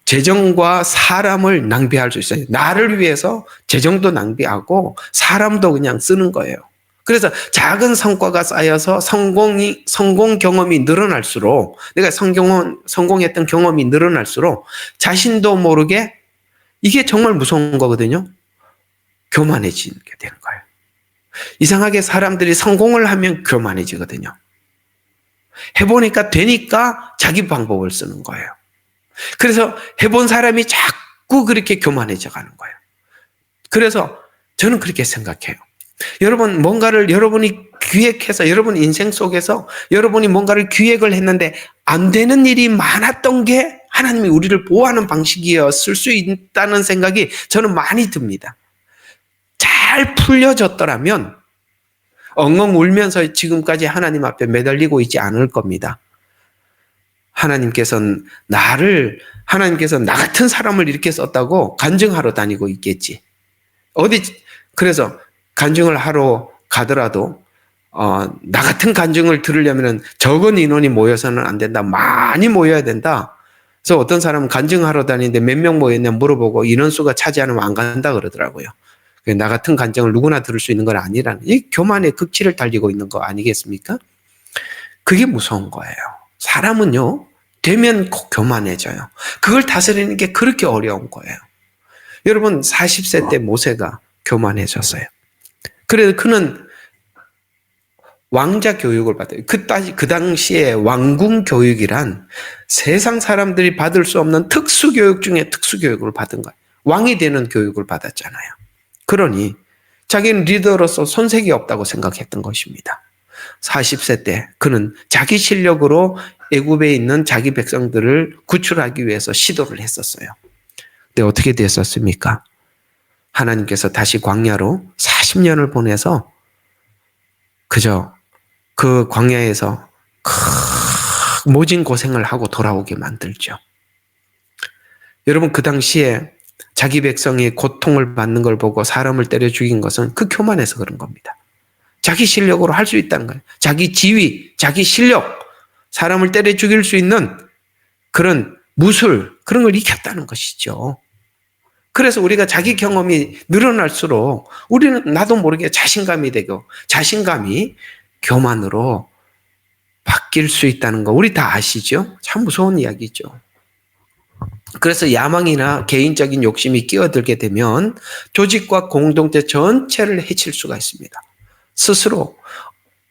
재정과 사람을 낭비할 수 있어요. 나를 위해서 재정도 낭비하고 사람도 그냥 쓰는 거예요. 그래서 작은 성과가 쌓여서 성공 경험이 늘어날수록, 내가 성공했던 경험이 늘어날수록 자신도 모르게, 이게 정말 무서운 거거든요. 교만해지게 되는 거예요. 이상하게 사람들이 성공을 하면 교만해지거든요. 해보니까 되니까 자기 방법을 쓰는 거예요. 그래서 해본 사람이 자꾸 그렇게 교만해져 가는 거예요. 그래서 저는 그렇게 생각해요. 여러분, 뭔가를 여러분이 기획해서 여러분 인생 속에서 여러분이 뭔가를 기획을 했는데 안 되는 일이 많았던 게 하나님이 우리를 보호하는 방식이었을 수 있다는 생각이 저는 많이 듭니다. 잘 풀려졌더라면 엉엉 울면서 지금까지 하나님 앞에 매달리고 있지 않을 겁니다. 하나님께서 나 같은 사람을 이렇게 썼다고 간증하러 다니고 있겠지. 그래서 간증을 하러 가더라도 나 같은 간증을 들으려면 적은 인원이 모여서는 안 된다. 많이 모여야 된다. 그래서 어떤 사람은 간증하러 다니는데 몇 명 모였냐 물어보고 인원수가 차지 않으면 안 간다 그러더라고요. 나 같은 간증을 누구나 들을 수 있는 건 아니라는, 이 교만의 극치를 달리고 있는 거 아니겠습니까? 그게 무서운 거예요. 사람은요, 되면 꼭 교만해져요. 그걸 다스리는 게 그렇게 어려운 거예요. 여러분, 40세 때 모세가 교만해졌어요. 그래서 그는 왕자 교육을 받아요. 그 당시에 왕궁 교육이란 세상 사람들이 받을 수 없는 특수교육 중에 특수교육을 받은 거예요. 왕이 되는 교육을 받았잖아요. 그러니 자기는 리더로서 손색이 없다고 생각했던 것입니다. 40세 때 그는 자기 실력으로 애굽에 있는 자기 백성들을 구출하기 위해서 시도를 했었어요. 근데 어떻게 됐었습니까? 하나님께서 다시 광야로 40년을 보내서 그저 그 광야에서 모진 고생을 하고 돌아오게 만들죠. 여러분, 그 당시에 자기 백성이 고통을 받는 걸 보고 사람을 때려 죽인 것은 그 교만해서 그런 겁니다. 자기 실력으로 할 수 있다는 거예요. 자기 지위, 자기 실력, 사람을 때려 죽일 수 있는 그런 무술, 그런 걸 익혔다는 것이죠. 그래서 우리가 자기 경험이 늘어날수록 우리는 나도 모르게 자신감이 되고, 자신감이 교만으로 바뀔 수 있다는 거 우리 다 아시죠? 참 무서운 이야기죠. 그래서 야망이나 개인적인 욕심이 끼어들게 되면 조직과 공동체 전체를 해칠 수가 있습니다. 스스로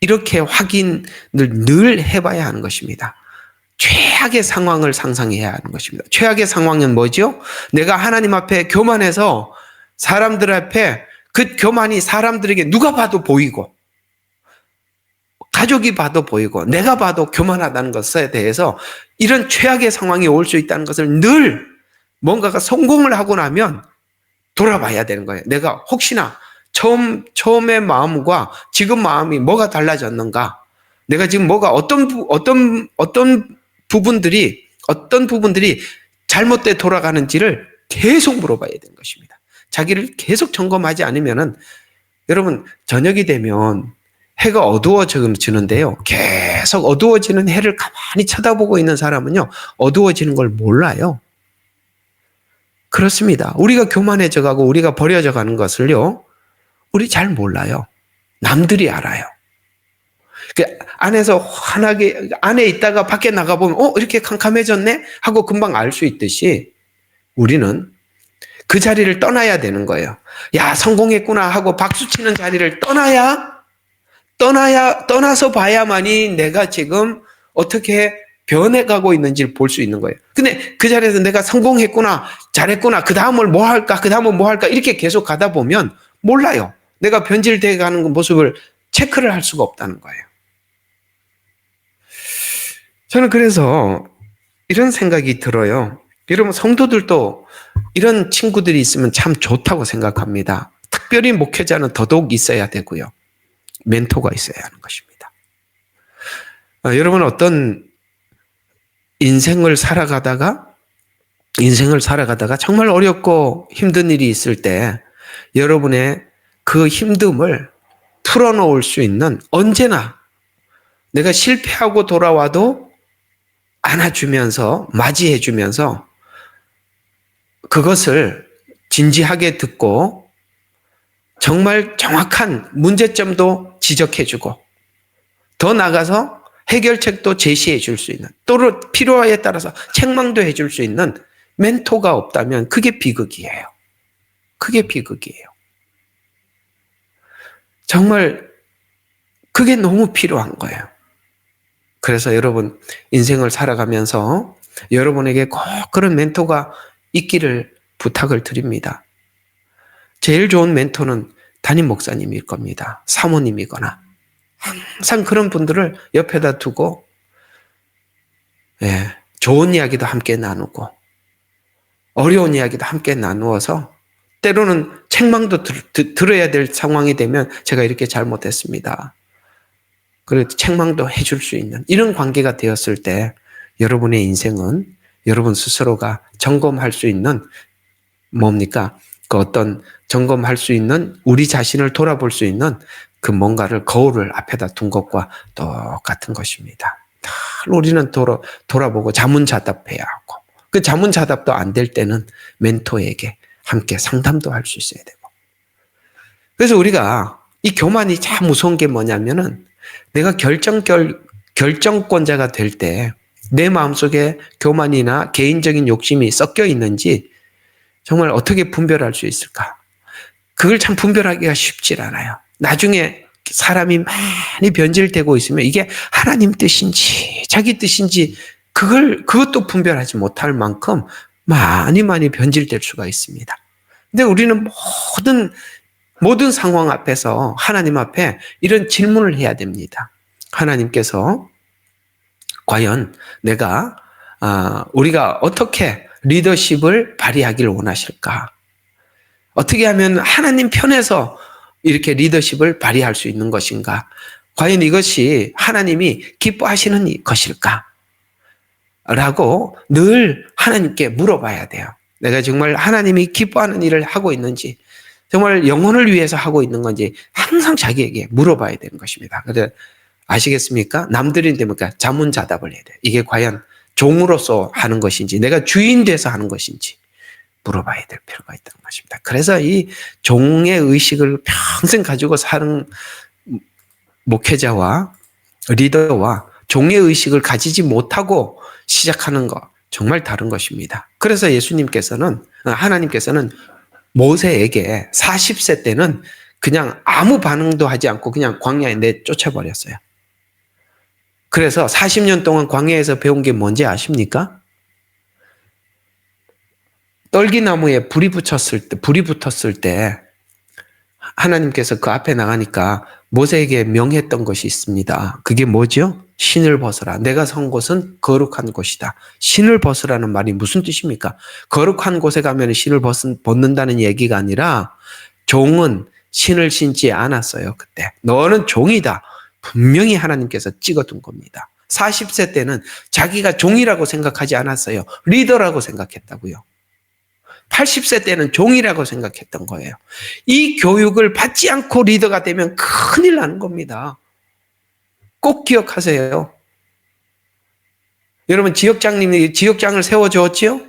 이렇게 확인을 늘 해봐야 하는 것입니다. 최악의 상황을 상상해야 하는 것입니다. 최악의 상황은 뭐죠? 내가 하나님 앞에 교만해서 사람들 앞에 그 교만이 사람들에게 누가 봐도 보이고 가족이 봐도 보이고 내가 봐도 교만하다는 것에 대해서 이런 최악의 상황이 올 수 있다는 것을 늘 뭔가가 성공을 하고 나면 돌아봐야 되는 거예요. 내가 혹시나 처음의 마음과 지금 마음이 뭐가 달라졌는가? 내가 지금 뭐가 어떤 부분들이 잘못돼 돌아가는지를 계속 물어봐야 되는 것입니다. 자기를 계속 점검하지 않으면은 여러분 저녁이 되면 해가 어두워지는데요. 계속 어두워지는 해를 가만히 쳐다보고 있는 사람은요. 어두워지는 걸 몰라요. 그렇습니다. 우리가 교만해져 가고 우리가 버려져 가는 것을요. 우리 잘 몰라요. 남들이 알아요. 안에서 환하게 안에 있다가 밖에 나가보면 이렇게 캄캄해졌네? 하고 금방 알 수 있듯이 우리는 그 자리를 떠나야 되는 거예요. 야 성공했구나 하고 박수치는 자리를 떠나서 봐야만이 내가 지금 어떻게 변해가고 있는지를 볼 수 있는 거예요. 근데 그 자리에서 내가 성공했구나, 잘했구나, 그 다음은 뭐 할까, 이렇게 계속 가다 보면 몰라요. 내가 변질되어 가는 모습을 체크를 할 수가 없다는 거예요. 저는 그래서 이런 생각이 들어요. 여러분 성도들도 이런 친구들이 있으면 참 좋다고 생각합니다. 특별히 목회자는 더더욱 있어야 되고요. 멘토가 있어야 하는 것입니다. 여러분 어떤 인생을 살아가다가 정말 어렵고 힘든 일이 있을 때 여러분의 그 힘듦을 풀어놓을 수 있는 언제나 내가 실패하고 돌아와도 안아주면서 맞이해주면서 그것을 진지하게 듣고 정말 정확한 문제점도 지적해주고 더 나아가서 해결책도 제시해 줄 수 있는 또 필요에 따라서 책망도 해줄 수 있는 멘토가 없다면 그게 비극이에요. 그게 비극이에요. 정말 그게 너무 필요한 거예요. 그래서 여러분 인생을 살아가면서 여러분에게 꼭 그런 멘토가 있기를 부탁을 드립니다. 제일 좋은 멘토는 담임 목사님일 겁니다. 사모님이거나 항상 그런 분들을 옆에다 두고 좋은 이야기도 함께 나누고 어려운 이야기도 함께 나누어서 때로는 책망도 들어야 될 상황이 되면 제가 이렇게 잘못했습니다. 그래도 책망도 해줄 수 있는 이런 관계가 되었을 때 여러분의 인생은 여러분 스스로가 점검할 수 있는 뭡니까? 그 어떤 점검할 수 있는 우리 자신을 돌아볼 수 있는 그 뭔가를 거울을 앞에다 둔 것과 똑같은 것입니다. 우리는 돌아보고 자문자답해야 하고 그 자문자답도 안 될 때는 멘토에게 함께 상담도 할 수 있어야 되고 그래서 우리가 이 교만이 참 무서운 게 뭐냐면은 내가 결정권자가 될 때 내 마음속에 교만이나 개인적인 욕심이 섞여 있는지 정말 어떻게 분별할 수 있을까? 그걸 참 분별하기가 쉽질 않아요. 나중에 사람이 많이 변질되고 있으면 이게 하나님 뜻인지 자기 뜻인지 그것도 분별하지 못할 만큼 많이 변질될 수가 있습니다. 근데 우리는 모든 상황 앞에서 하나님 앞에 이런 질문을 해야 됩니다. 하나님께서 과연 우리가 어떻게 리더십을 발휘하기를 원하실까? 어떻게 하면 하나님 편에서 이렇게 리더십을 발휘할 수 있는 것인가? 과연 이것이 하나님이 기뻐하시는 것일까? 라고 늘 하나님께 물어봐야 돼요. 내가 정말 하나님이 기뻐하는 일을 하고 있는지, 정말 영혼을 위해서 하고 있는 건지 항상 자기에게 물어봐야 되는 것입니다. 그래서 아시겠습니까? 남들이 되니까 자문자답을 해야 돼요. 이게 과연 종으로서 하는 것인지, 내가 주인 돼서 하는 것인지 물어봐야 될 필요가 있다는 것입니다. 그래서 이 종의 의식을 평생 가지고 사는 목회자와 리더와 종의 의식을 가지지 못하고 시작하는 거 정말 다른 것입니다. 그래서 하나님께서는 모세에게 40세 때는 그냥 아무 반응도 하지 않고 그냥 광야에 내쫓아버렸어요. 그래서 40년 동안 광야에서 배운 게 뭔지 아십니까? 떨기나무에 불이 붙었을 때 하나님께서 그 앞에 나가니까 모세에게 명했던 것이 있습니다. 그게 뭐죠? 신을 벗어라. 내가 선 곳은 거룩한 곳이다. 신을 벗으라는 말이 무슨 뜻입니까? 거룩한 곳에 가면 신을 벗는다는 얘기가 아니라 종은 신을 신지 않았어요. 그때 너는 종이다. 분명히 하나님께서 찍어둔 겁니다. 40세 때는 자기가 종이라고 생각하지 않았어요. 리더라고 생각했다고요. 80세 때는 종이라고 생각했던 거예요. 이 교육을 받지 않고 리더가 되면 큰일 나는 겁니다. 꼭 기억하세요. 여러분, 지역장님이 지역장을 세워주었지요?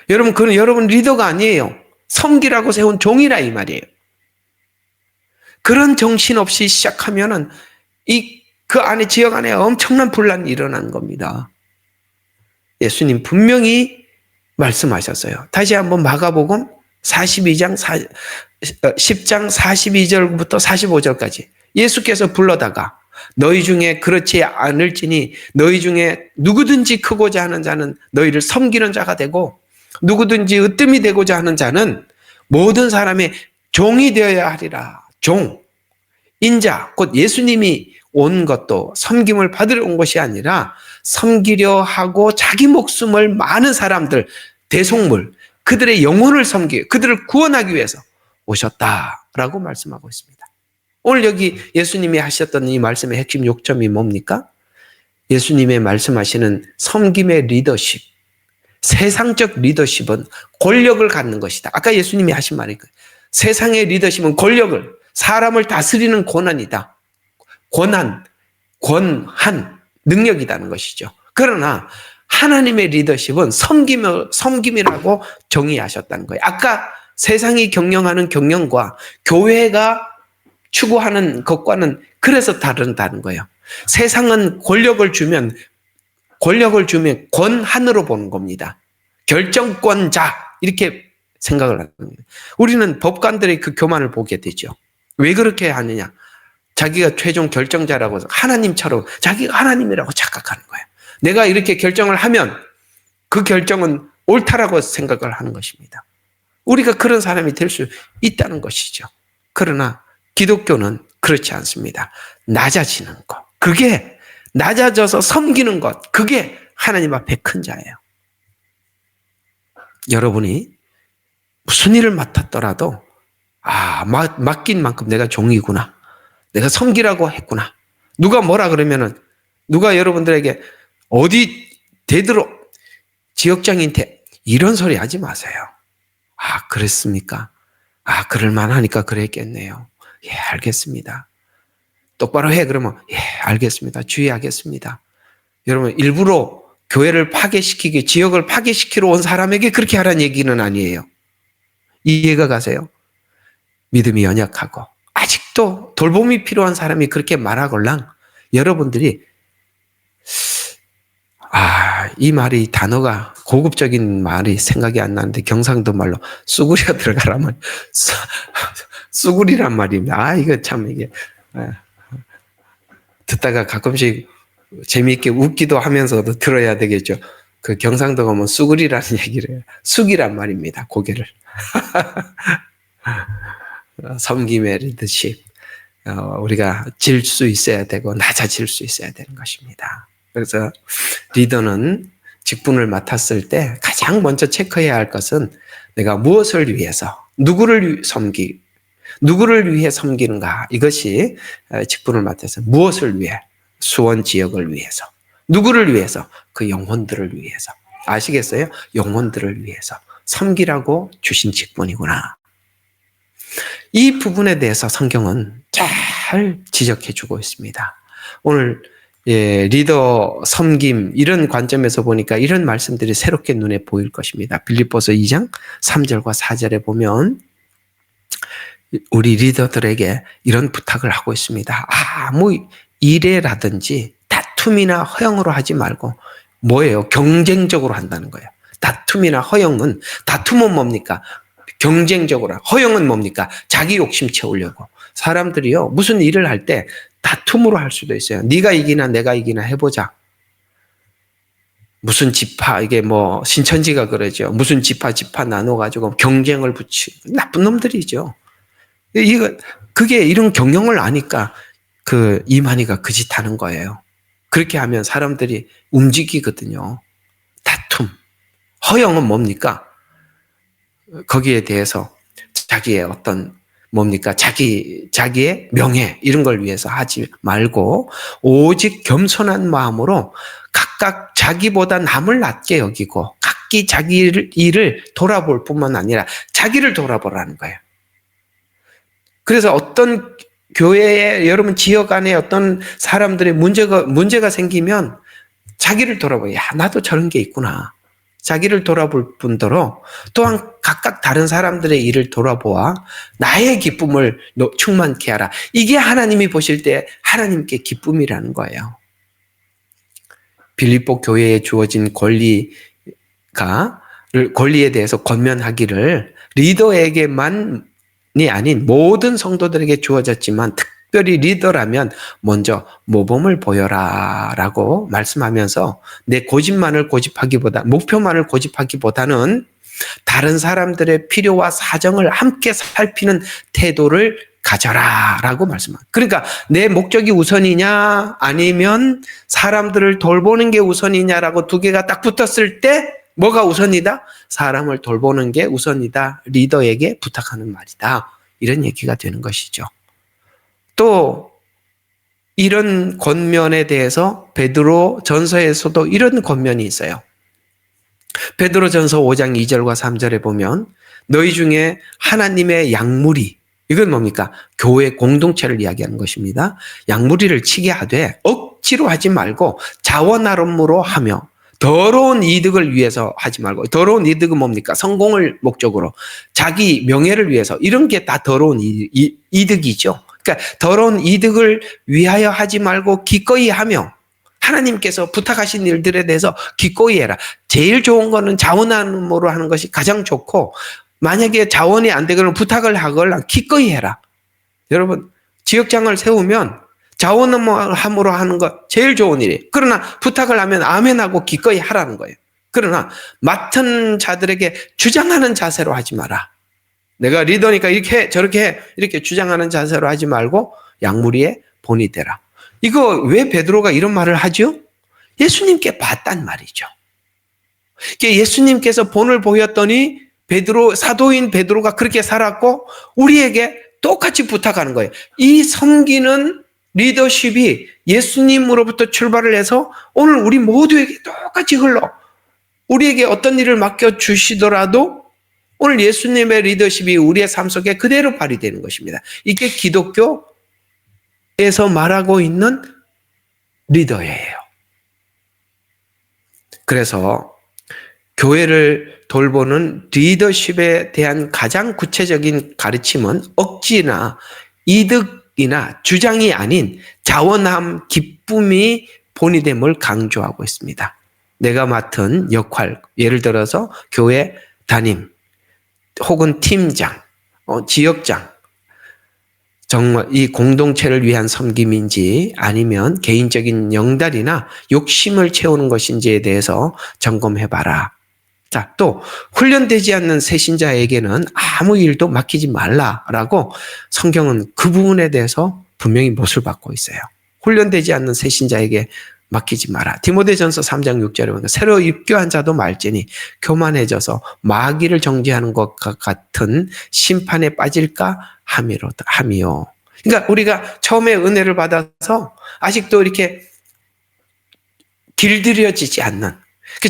여러분, 그건 여러분 리더가 아니에요. 섬기라고 세운 종이라 이 말이에요. 그런 정신 없이 시작하면은 그 안에 지역 안에 엄청난 분란이 일어나는 겁니다. 예수님 분명히 말씀하셨어요. 다시 한번 마가복음 10장 42절부터 45절까지 예수께서 불러다가 너희 중에 그렇지 않을지니 너희 중에 누구든지 크고자 하는 자는 너희를 섬기는 자가 되고 누구든지 으뜸이 되고자 하는 자는 모든 사람의 종이 되어야 하리라. 종, 인자, 곧 예수님이 온 것도 섬김을 받으러 온 것이 아니라 섬기려 하고 자기 목숨을 많은 사람들, 대속물, 그들의 영혼을 그들을 구원하기 위해서 오셨다라고 말씀하고 있습니다. 오늘 여기 예수님이 하셨던 이 말씀의 핵심 요점이 뭡니까? 예수님의 말씀하시는 섬김의 리더십, 세상적 리더십은 권력을 갖는 것이다. 아까 예수님이 하신 말이 세상의 리더십은 권력을, 사람을 다스리는 권한이다. 권한, 능력이라는 것이죠. 그러나 하나님의 리더십은 섬김이라고 정의하셨다는 거예요. 아까 세상이 경영하는 경영과 교회가 추구하는 것과는 그래서 다르다는 거예요. 세상은 권력을 주면 권한으로 보는 겁니다. 결정권자 이렇게 생각을 하는 거예요. 우리는 법관들의 그 교만을 보게 되죠. 왜 그렇게 하느냐? 자기가 최종 결정자라고 해서 하나님처럼 자기가 하나님이라고 착각하는 거예요. 내가 이렇게 결정을 하면 그 결정은 옳다라고 생각을 하는 것입니다. 우리가 그런 사람이 될 수 있다는 것이죠. 그러나 기독교는 그렇지 않습니다. 낮아지는 것, 그게 낮아져서 섬기는 것, 그게 하나님 앞에 큰 자예요. 여러분이 무슨 일을 맡았더라도 맡긴 만큼 내가 종이구나. 내가 섬기라고 했구나. 누가 뭐라 그러면은 누가 여러분들에게 어디 되도록 지역장한테 이런 소리 하지 마세요. 그랬습니까? 그럴만하니까 그랬겠네요. 예, 알겠습니다. 똑바로 해. 그러면 예, 알겠습니다. 주의하겠습니다. 여러분, 일부러 교회를 파괴시키기, 지역을 파괴시키러 온 사람에게 그렇게 하라는 얘기는 아니에요. 이해가 가세요? 믿음이 연약하고 아직도 돌봄이 필요한 사람이 그렇게 말하걸랑 여러분들이 이 말이 단어가 고급적인 말이 생각이 안 나는데 경상도 말로 쑥구리가 들어가라면 쑥구리란 말입니다. 이거 참 이게 듣다가 가끔씩 재미있게 웃기도 하면서도 들어야 되겠죠. 그 경상도 가면 쑥구리라는 얘기를 해요. 쑥이란 말입니다. 고개를. 섬김의 리더십. 우리가 질 수 있어야 되고 낮아질 수 있어야 되는 것입니다. 그래서 리더는 직분을 맡았을 때 가장 먼저 체크해야 할 것은 내가 무엇을 위해서, 누구를 위해 섬기는가. 이것이 직분을 맡아서 무엇을 위해, 수원 지역을 위해서, 누구를 위해서, 그 영혼들을 위해서. 아시겠어요? 영혼들을 위해서 섬기라고 주신 직분이구나. 이 부분에 대해서 성경은 잘 지적해 주고 있습니다. 오늘 리더 섬김 이런 관점에서 보니까 이런 말씀들이 새롭게 눈에 보일 것입니다. 빌립보서 2장 3절과 4절에 보면 우리 리더들에게 이런 부탁을 하고 있습니다. 일에라든지 다툼이나 허영으로 하지 말고 뭐예요? 경쟁적으로 한다는 거예요. 다툼이나 허영은, 다툼은 뭡니까? 경쟁적으로. 허영은 뭡니까? 자기 욕심 채우려고. 사람들이요, 무슨 일을 할 때 다툼으로 할 수도 있어요. 네가 이기나 내가 이기나 해보자. 무슨 지파, 이게 뭐 신천지가 그러죠. 무슨 지파 나눠가지고 경쟁을 붙이고 나쁜 놈들이죠. 그게 이런 경영을 아니까 이만희가 그 짓 하는 거예요. 그렇게 하면 사람들이 움직이거든요. 다툼. 허영은 뭡니까? 거기에 대해서 자기의 어떤 뭡니까? 자기의 명예 이런 걸 위해서 하지 말고 오직 겸손한 마음으로 각각 자기보다 남을 낮게 여기고 각기 자기 일을 돌아볼 뿐만 아니라 자기를 돌아보라는 거예요. 그래서 어떤 교회에 여러분 지역 안에 어떤 사람들의 문제가 생기면 자기를 돌아봐요. 야, 나도 저런 게 있구나. 자기를 돌아볼 뿐더러 또한 각각 다른 사람들의 일을 돌아보아 나의 기쁨을 충만케 하라. 이게 하나님이 보실 때 하나님께 기쁨이라는 거예요. 빌립보 교회에 주어진 권리에 대해서 권면하기를 리더에게만이 아닌 모든 성도들에게 주어졌지만 특별히 리더라면 먼저 모범을 보여라 라고 말씀하면서 내 목표만을 고집하기보다는 다른 사람들의 필요와 사정을 함께 살피는 태도를 가져라 라고 말씀합니다. 그러니까 내 목적이 우선이냐 아니면 사람들을 돌보는 게 우선이냐라고 두 개가 딱 붙었을 때 뭐가 우선이다? 사람을 돌보는 게 우선이다. 리더에게 부탁하는 말이다. 이런 얘기가 되는 것이죠. 또 이런 권면에 대해서 베드로 전서에서도 이런 권면이 있어요. 베드로 전서 5장 2절과 3절에 보면 너희 중에 하나님의 양무리, 이건 뭡니까? 교회 공동체를 이야기하는 것입니다. 양무리를 치게 하되 억지로 하지 말고 자원하름으로 하며 더러운 이득을 위해서 하지 말고, 더러운 이득은 뭡니까? 성공을 목적으로 자기 명예를 위해서, 이런 게 다 더러운 이득이죠. 그러니까 더러운 이득을 위하여 하지 말고 기꺼이 하며 하나님께서 부탁하신 일들에 대해서 기꺼이 해라. 제일 좋은 거는 자원함으로 하는 것이 가장 좋고, 만약에 자원이 안 되거나 부탁을 하거나 기꺼이 해라. 여러분, 지역장을 세우면 자원함으로 하는 거 제일 좋은 일이에요. 그러나 부탁을 하면 아멘하고 기꺼이 하라는 거예요. 그러나 맡은 자들에게 주장하는 자세로 하지 마라. 내가 리더니까 이렇게 해, 저렇게 해, 이렇게 주장하는 자세로 하지 말고 양무리의 본이 되라. 이거 왜 베드로가 이런 말을 하죠? 예수님께 봤단 말이죠. 예수님께서 본을 보였더니 사도인 베드로가 그렇게 살았고 우리에게 똑같이 부탁하는 거예요. 이 섬기는 리더십이 예수님으로부터 출발을 해서 오늘 우리 모두에게 똑같이 흘러. 우리에게 어떤 일을 맡겨주시더라도 오늘 예수님의 리더십이 우리의 삶 속에 그대로 발휘되는 것입니다. 이게 기독교에서 말하고 있는 리더예요. 그래서 교회를 돌보는 리더십에 대한 가장 구체적인 가르침은 억지나 이득이나 주장이 아닌 자원함, 기쁨이 본이됨을 강조하고 있습니다. 내가 맡은 역할, 예를 들어서 교회 담임 혹은 팀장, 지역장, 정말 이 공동체를 위한 섬김인지 아니면 개인적인 영달이나 욕심을 채우는 것인지에 대해서 점검해봐라. 자, 또 훈련되지 않는 새신자에게는 아무 일도 맡기지 말라라고 성경은 그 부분에 대해서 분명히 못을 받고 있어요. 훈련되지 않는 새신자에게 맡기지 마라. 디모데전서 3장 6절에 보면 새로 입교한 자도 말지니 교만해져서 마귀를 정죄하는 것과 같은 심판에 빠질까 함이요. 그러니까 우리가 처음에 은혜를 받아서 아직도 이렇게 길들여지지 않는,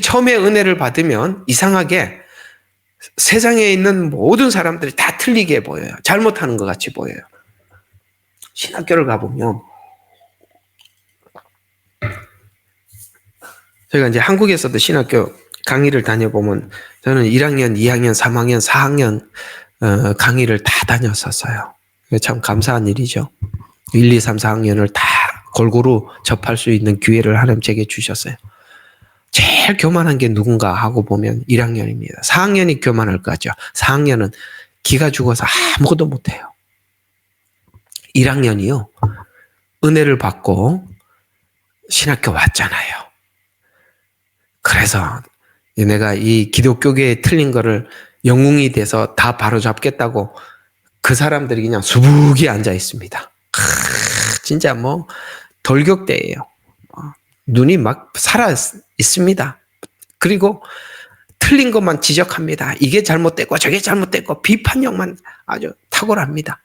처음에 은혜를 받으면 이상하게 세상에 있는 모든 사람들이 다 틀리게 보여요. 잘못하는 것 같이 보여요. 신학교를 가보면 저희가 이제 한국에서도 신학교 강의를 다녀보면 저는 1학년, 2학년, 3학년, 4학년 강의를 다 다녔었어요. 참 감사한 일이죠. 1, 2, 3, 4학년을 다 골고루 접할 수 있는 기회를 하나님 제게 주셨어요. 제일 교만한 게 누군가 하고 보면 1학년입니다. 4학년이 교만할 것 같죠. 4학년은 기가 죽어서 아무것도 못해요. 1학년이요. 은혜를 받고 신학교 왔잖아요. 그래서 내가 이 기독교계에 틀린 거를 영웅이 돼서 다 바로잡겠다고 그 사람들이 그냥 수북이 앉아 있습니다. 진짜 뭐 돌격대예요. 눈이 막 살아 있습니다. 그리고 틀린 것만 지적합니다. 이게 잘못됐고 저게 잘못됐고 비판력만 아주 탁월합니다.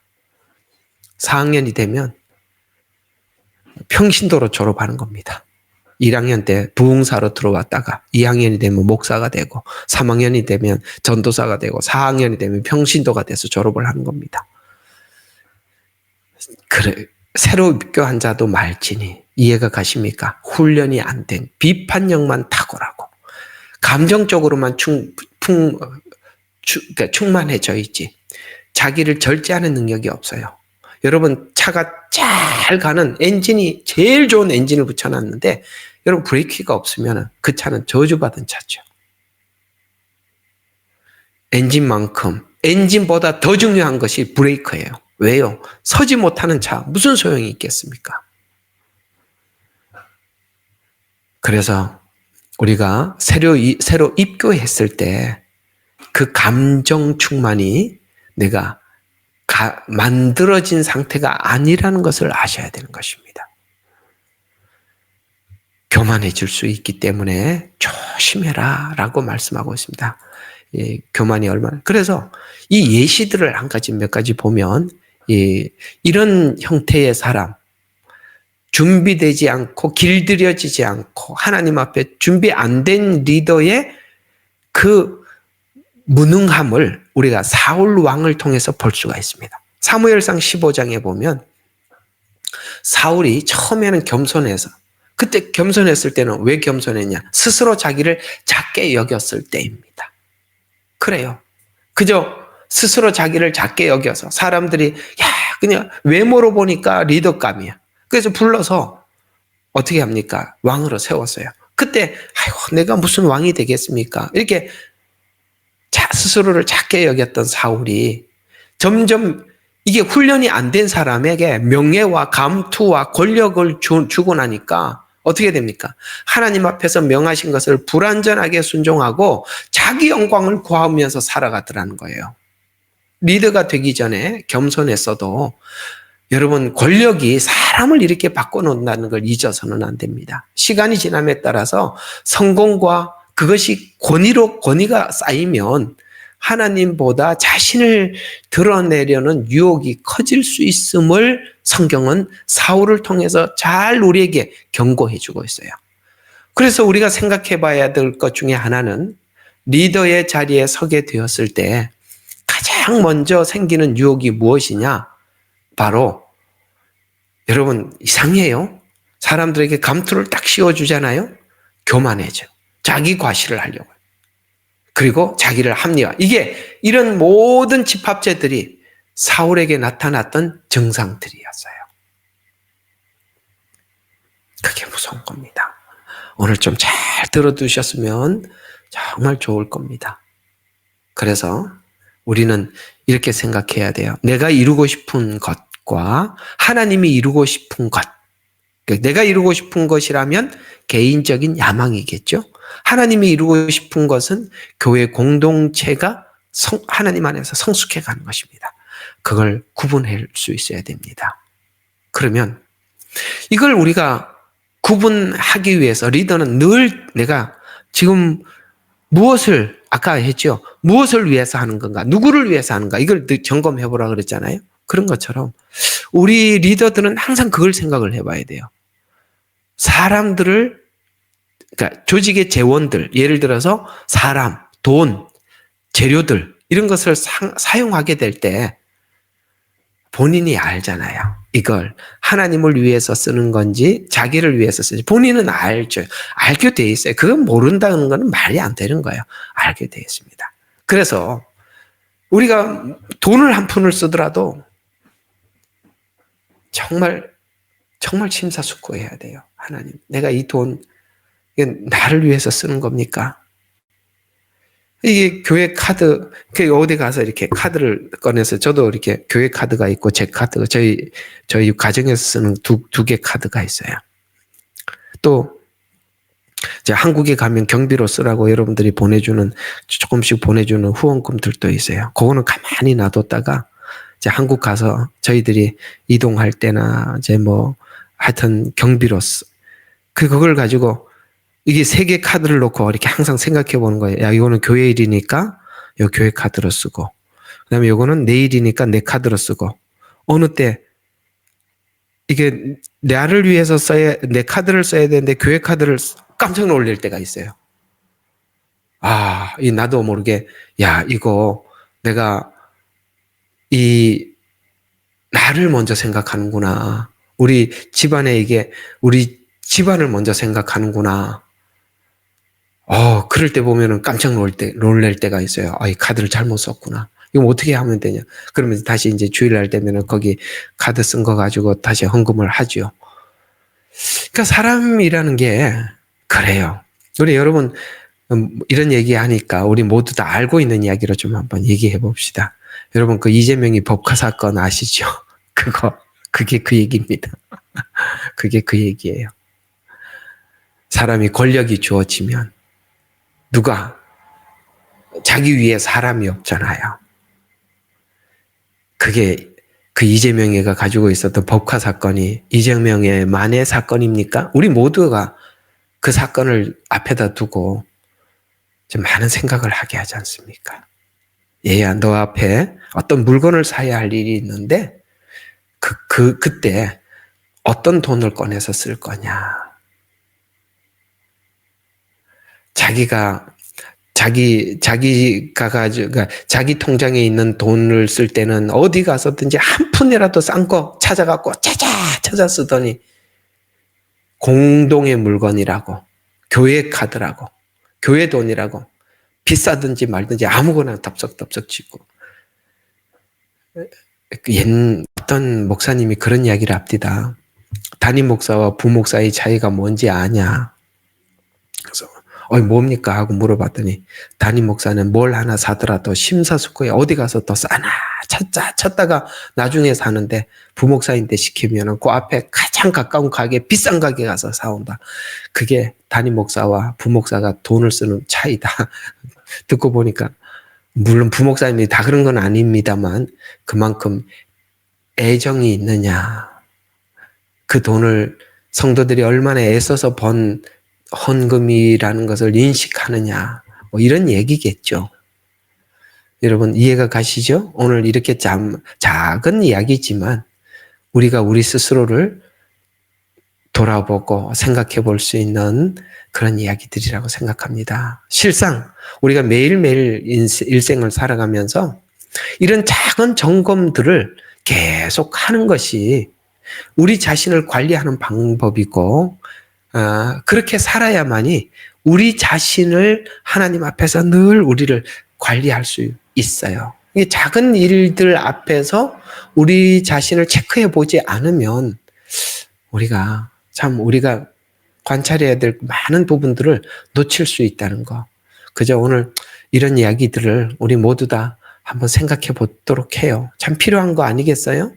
4학년이 되면 평신도로 졸업하는 겁니다. 1학년 때 부흥사로 들어왔다가 2학년이 되면 목사가 되고 3학년이 되면 전도사가 되고 4학년이 되면 평신도가 돼서 졸업을 하는 겁니다. 그래, 새로 입교한 자도 말지니 이해가 가십니까? 훈련이 안 된 비판력만 탁월하고 감정적으로만 그러니까 충만해져 있지 자기를 절제하는 능력이 없어요. 여러분 차가 잘 가는 엔진이 제일 좋은 엔진을 붙여놨는데 여러분 브레이크가 없으면 그 차는 저주받은 차죠. 엔진보다 더 중요한 것이 브레이크예요. 왜요? 서지 못하는 차 무슨 소용이 있겠습니까? 그래서 우리가 새로 입교했을 때 그 감정 충만이 내가 만들어진 상태가 아니라는 것을 아셔야 되는 것입니다. 교만해질 수 있기 때문에 조심해라 라고 말씀하고 있습니다. 예, 교만이 얼마나. 그래서 이 예시들을 한 가지 몇 가지 보면 이런 형태의 사람, 준비되지 않고 길들여지지 않고 하나님 앞에 준비 안 된 리더의 그 무능함을 우리가 사울 왕을 통해서 볼 수가 있습니다. 사무엘상 15장에 보면 사울이 처음에는 겸손해서 그때 겸손했을 때는 왜 겸손했냐? 스스로 자기를 작게 여겼을 때입니다. 그래요. 그저 스스로 자기를 작게 여겨서 사람들이 그냥 외모로 보니까 리더감이야. 그래서 불러서 어떻게 합니까? 왕으로 세웠어요. 그때 내가 무슨 왕이 되겠습니까? 이렇게 스스로를 작게 여겼던 사울이 점점 이게 훈련이 안 된 사람에게 명예와 감투와 권력을 주고 나니까 어떻게 됩니까? 하나님 앞에서 명하신 것을 불완전하게 순종하고 자기 영광을 구하면서 살아가더라는 거예요. 리더가 되기 전에 겸손했어도 여러분 권력이 사람을 이렇게 바꿔놓는다는 걸 잊어서는 안 됩니다. 시간이 지남에 따라서 성공과 그것이 권위가 쌓이면 하나님보다 자신을 드러내려는 유혹이 커질 수 있음을 성경은 사울을 통해서 잘 우리에게 경고해 주고 있어요. 그래서 우리가 생각해 봐야 될 것 중에 하나는 리더의 자리에 서게 되었을 때 가장 먼저 생기는 유혹이 무엇이냐? 바로 여러분 이상해요. 사람들에게 감투를 딱 씌워주잖아요. 교만해져. 자기 과시를 하려고. 그리고 자기를 합리화. 이게 이런 모든 집합체들이 사울에게 나타났던 증상들이었어요. 그게 무서운 겁니다. 오늘 좀 잘 들어두셨으면 정말 좋을 겁니다. 그래서 우리는 이렇게 생각해야 돼요. 내가 이루고 싶은 것과 하나님이 이루고 싶은 것. 내가 이루고 싶은 것이라면 개인적인 야망이겠죠. 하나님이 이루고 싶은 것은 교회 공동체가 하나님 안에서 성숙해 가는 것입니다. 그걸 구분할 수 있어야 됩니다. 그러면 이걸 우리가 구분하기 위해서 리더는 늘 내가 지금 무엇을 아까 했죠. 무엇을 위해서 하는 건가? 누구를 위해서 하는가? 이걸 점검해 보라 그랬잖아요. 그런 것처럼 우리 리더들은 항상 그걸 생각을 해봐야 돼요. 사람들을 그러니까 조직의 재원들, 예를 들어서 사람, 돈, 재료들 이런 것을 사용하게 될 때 본인이 알잖아요. 이걸 하나님을 위해서 쓰는 건지 자기를 위해서 쓰는지 본인은 알죠. 알게 돼 있어요. 그건 모른다는 건 말이 안 되는 거예요. 알게 돼 있습니다. 그래서 우리가 돈을 한 푼을 쓰더라도 정말 정말 심사숙고해야 돼요. 하나님, 내가 이 돈, 이게 나를 위해서 쓰는 겁니까? 이게 교회 카드, 어디 가서 이렇게 카드를 꺼내서, 저도 이렇게 교회 카드가 있고, 제 카드가, 저희 가정에서 쓰는 두 개 카드가 있어요. 또, 이제 한국에 가면 경비로 쓰라고 여러분들이 조금씩 보내주는 후원금들도 있어요. 그거는 가만히 놔뒀다가, 이제 한국 가서 저희들이 이동할 때나, 이제 하여튼 경비로 그걸 가지고, 이게 3개 카드를 놓고 이렇게 항상 생각해 보는 거예요. 야, 이거는 교회 일이니까 요 교회 카드로 쓰고, 그 다음에 이거는 내 일이니까 내 카드로 쓰고, 어느 때 이게 나를 위해서 내 카드를 써야 되는데 교회 카드를 깜짝 놀랄 때가 있어요. 나도 모르게, 야, 이거 내가 나를 먼저 생각하는구나. 우리 집안을 먼저 생각하는구나. 그럴 때 보면은 깜짝 놀랄 때가 있어요. 이 카드를 잘못 썼구나. 이거 어떻게 하면 되냐. 그러면 다시 이제 주일날 되면은 거기 카드 쓴 거 가지고 다시 헌금을 하죠. 그러니까 사람이라는 게 그래요. 우리 여러분, 이런 얘기 하니까 우리 모두 다 알고 있는 이야기로 좀 한번 얘기해 봅시다. 여러분, 그 이재명이 법카 사건 아시죠? 그게 그 얘기입니다. 그게 그 얘기예요. 사람이 권력이 주어지면 누가 자기 위에 사람이 없잖아요. 그게 그 이재명이가 가지고 있었던 법카 사건이 이재명의 만의 사건입니까? 우리 모두가 그 사건을 앞에다 두고 좀 많은 생각을 하게 하지 않습니까? 얘야, 너 앞에 어떤 물건을 사야 할 일이 있는데 그때 어떤 돈을 꺼내서 쓸 거냐? 자기가 자기 통장에 있는 돈을 쓸 때는 어디 가서든지 한 푼이라도 싼 거 찾아갖고 찾아 쓰더니 공동의 물건이라고, 교회 카드라고, 교회 돈이라고 비싸든지 말든지 아무거나 덥석덥석 치고. 어떤 목사님이 그런 이야기를 합니다. 담임 목사와 부목사의 차이가 뭔지 아냐? 그래서 뭡니까? 하고 물어봤더니 담임 목사는 뭘 하나 사더라도 심사숙고해 어디 가서 더 싸나 찾다가 나중에 사는데 부목사인데 시키면 그 앞에 가장 가까운 가게, 비싼 가게 가서 사온다. 그게 담임 목사와 부목사가 돈을 쓰는 차이다. 듣고 보니까 물론 부목사님이 다 그런 건 아닙니다만 그만큼 애정이 있느냐, 그 돈을 성도들이 얼마나 애써서 번 헌금이라는 것을 인식하느냐, 이런 얘기겠죠. 여러분 이해가 가시죠? 오늘 이렇게 작은 이야기지만 우리가 우리 스스로를 돌아보고 생각해 볼 수 있는 그런 이야기들이라고 생각합니다. 실상 우리가 매일매일 일생을 살아가면서 이런 작은 점검들을 계속 하는 것이 우리 자신을 관리하는 방법이고, 그렇게 살아야만이 우리 자신을 하나님 앞에서 늘 우리를 관리할 수 있어요. 이 작은 일들 앞에서 우리 자신을 체크해 보지 않으면 우리가 관찰해야 될 많은 부분들을 놓칠 수 있다는 거. 그저 오늘 이런 이야기들을 우리 모두 다 한번 생각해 보도록 해요. 참 필요한 거 아니겠어요?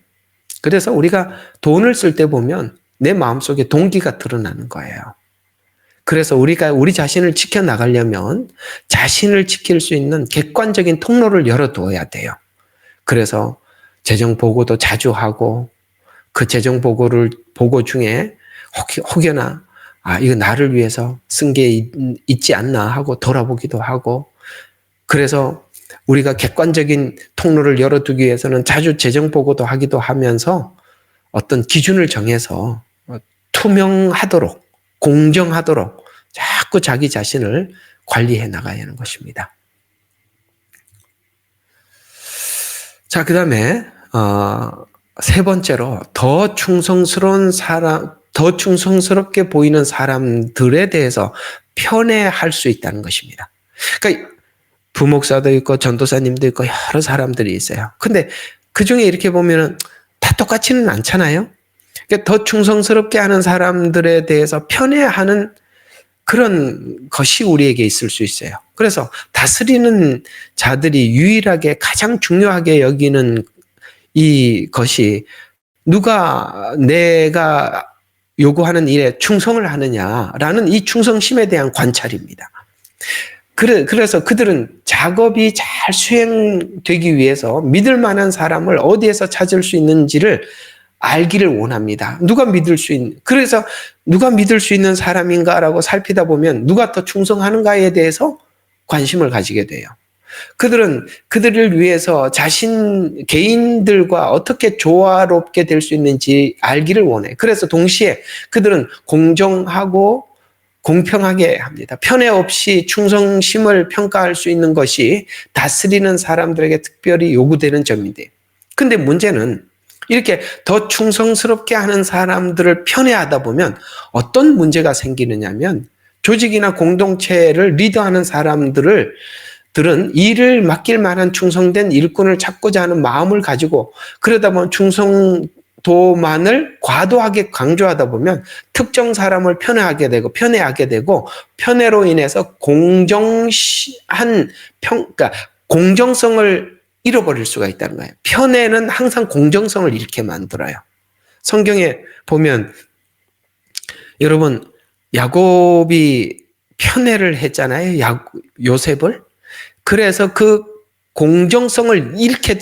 그래서 우리가 돈을 쓸 때 보면 내 마음속에 동기가 드러나는 거예요. 그래서 우리가 우리 자신을 지켜나가려면 자신을 지킬 수 있는 객관적인 통로를 열어두어야 돼요. 그래서 재정보고도 자주 하고, 그 재정보고 중에 혹여나 이거 나를 위해서 쓴 게 있지 않나 하고 돌아보기도 하고, 그래서 우리가 객관적인 통로를 열어두기 위해서는 자주 재정보고도 하기도 하면서 어떤 기준을 정해서 투명하도록, 공정하도록 자꾸 자기 자신을 관리해 나가야 하는 것입니다. 자, 그 다음에 세 번째로 더 충성스럽게 보이는 사람들에 대해서 편애할 수 있다는 것입니다. 그러니까 부목사도 있고 전도사님도 있고 여러 사람들이 있어요. 근데 그 중에 이렇게 보면은 다 똑같지는 않잖아요. 그러니까 더 충성스럽게 하는 사람들에 대해서 편애하는 그런 것이 우리에게 있을 수 있어요. 그래서 다스리는 자들이 유일하게 가장 중요하게 여기는 이 것이 누가 내가 요구하는 일에 충성을 하느냐라는 이 충성심에 대한 관찰입니다. 그래서 그들은 작업이 잘 수행되기 위해서 믿을 만한 사람을 어디에서 찾을 수 있는지를 알기를 원합니다. 그래서 누가 믿을 수 있는 사람인가라고 살피다 보면 누가 더 충성하는가에 대해서 관심을 가지게 돼요. 그들은 그들을 위해서 개인들과 어떻게 조화롭게 될 수 있는지 알기를 원해. 그래서 동시에 그들은 공정하고 공평하게 합니다. 편애 없이 충성심을 평가할 수 있는 것이 다스리는 사람들에게 특별히 요구되는 점인데, 근데 문제는 이렇게 더 충성스럽게 하는 사람들을 편애하다 보면 어떤 문제가 생기느냐면, 조직이나 공동체를 리더하는 사람들은 일을 맡길 만한 충성된 일꾼을 찾고자 하는 마음을 가지고, 그러다 보면 충성도만을 과도하게 강조하다 보면 특정 사람을 편애하게 되고 편애로 인해서 그러니까 공정성을 잃어버릴 수가 있다는 거예요. 편애는 항상 공정성을 잃게 만들어요. 성경에 보면 여러분, 야곱이 편애를 했잖아요. 요셉을. 그래서 그 공정성을 잃게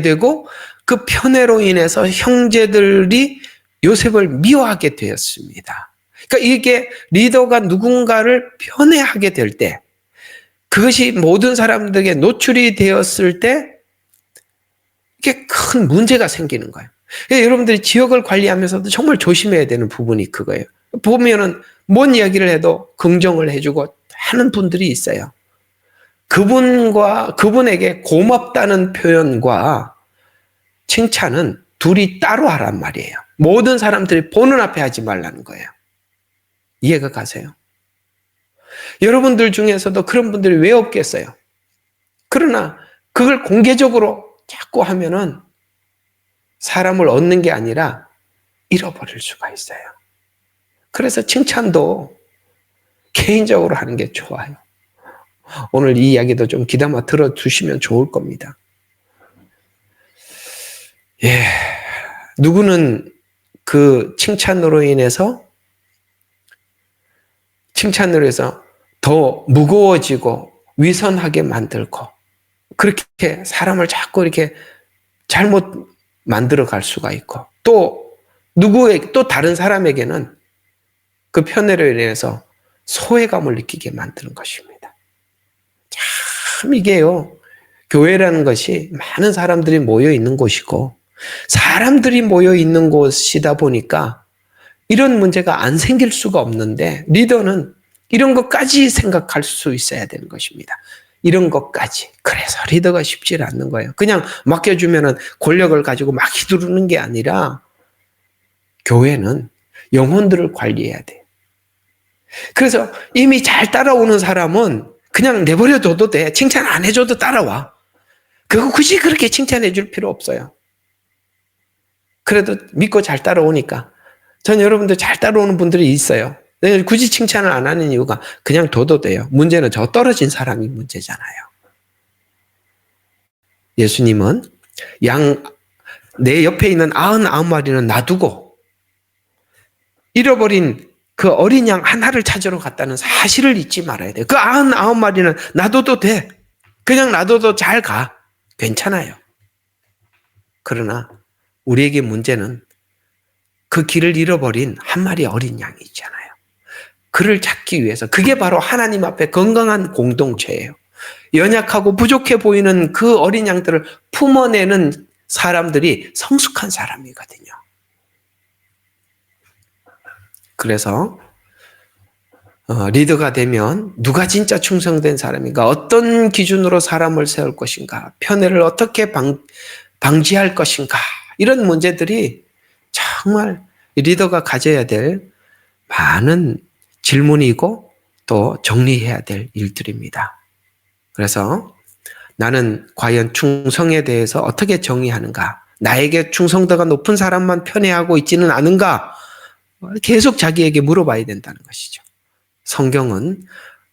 되고 그 편애로 인해서 형제들이 요셉을 미워하게 되었습니다. 그러니까 이게 리더가 누군가를 편애하게 될 때, 그것이 모든 사람들에게 노출이 되었을 때 이게 큰 문제가 생기는 거예요. 그러니까 여러분들이 지역을 관리하면서도 정말 조심해야 되는 부분이 그거예요. 보면은 뭔 이야기를 해도 긍정을 해주고 하는 분들이 있어요. 그분에게 고맙다는 표현과 칭찬은 둘이 따로 하란 말이에요. 모든 사람들이 보는 앞에 하지 말라는 거예요. 이해가 가세요? 여러분들 중에서도 그런 분들이 왜 없겠어요? 그러나 그걸 공개적으로 자꾸 하면은 사람을 얻는 게 아니라 잃어버릴 수가 있어요. 그래서 칭찬도 개인적으로 하는 게 좋아요. 오늘 이 이야기도 좀 귀담아 들어주시면 좋을 겁니다. 예, 누구는 그 칭찬으로 해서 더 무거워지고 위선하게 만들고, 그렇게 사람을 자꾸 이렇게 잘못 만들어 갈 수가 있고, 또 다른 사람에게는 그 편애로 인해서 소외감을 느끼게 만드는 것입니다. 참 이게요, 교회라는 것이 많은 사람들이 모여 있는 곳이고 사람들이 모여 있는 곳이다 보니까 이런 문제가 안 생길 수가 없는데, 리더는 이런 것까지 생각할 수 있어야 되는 것입니다. 이런 것까지. 그래서 리더가 쉽지 않는 거예요. 그냥 맡겨주면은 권력을 가지고 막 휘두르는 게 아니라 교회는 영혼들을 관리해야 돼. 그래서 이미 잘 따라오는 사람은 그냥 내버려둬도 돼. 칭찬 안 해줘도 따라와. 그거 굳이 그렇게 칭찬해 줄 필요 없어요. 그래도 믿고 잘 따라오니까. 전 여러분들 잘 따라오는 분들이 있어요. 내가 굳이 칭찬을 안 하는 이유가 그냥 둬도 돼요. 문제는 저 떨어진 사람이 문제잖아요. 예수님은 내 옆에 있는 99마리는 놔두고 잃어버린 그 어린 양 하나를 찾으러 갔다는 사실을 잊지 말아야 돼요. 그 99마리는 놔둬도 돼. 그냥 놔둬도 잘 가. 괜찮아요. 그러나 우리에게 문제는 그 길을 잃어버린 한 마리 어린 양이 있잖아요. 그를 찾기 위해서, 그게 바로 하나님 앞에 건강한 공동체예요. 연약하고 부족해 보이는 그 어린 양들을 품어내는 사람들이 성숙한 사람이거든요. 그래서 리더가 되면 누가 진짜 충성된 사람인가, 어떤 기준으로 사람을 세울 것인가, 편애를 어떻게 방지할 것인가, 이런 문제들이 정말 리더가 가져야 될 많은 질문이고 또 정리해야 될 일들입니다. 그래서 나는 과연 충성에 대해서 어떻게 정의하는가, 나에게 충성도가 높은 사람만 편애하고 있지는 않은가? 계속 자기에게 물어봐야 된다는 것이죠. 성경은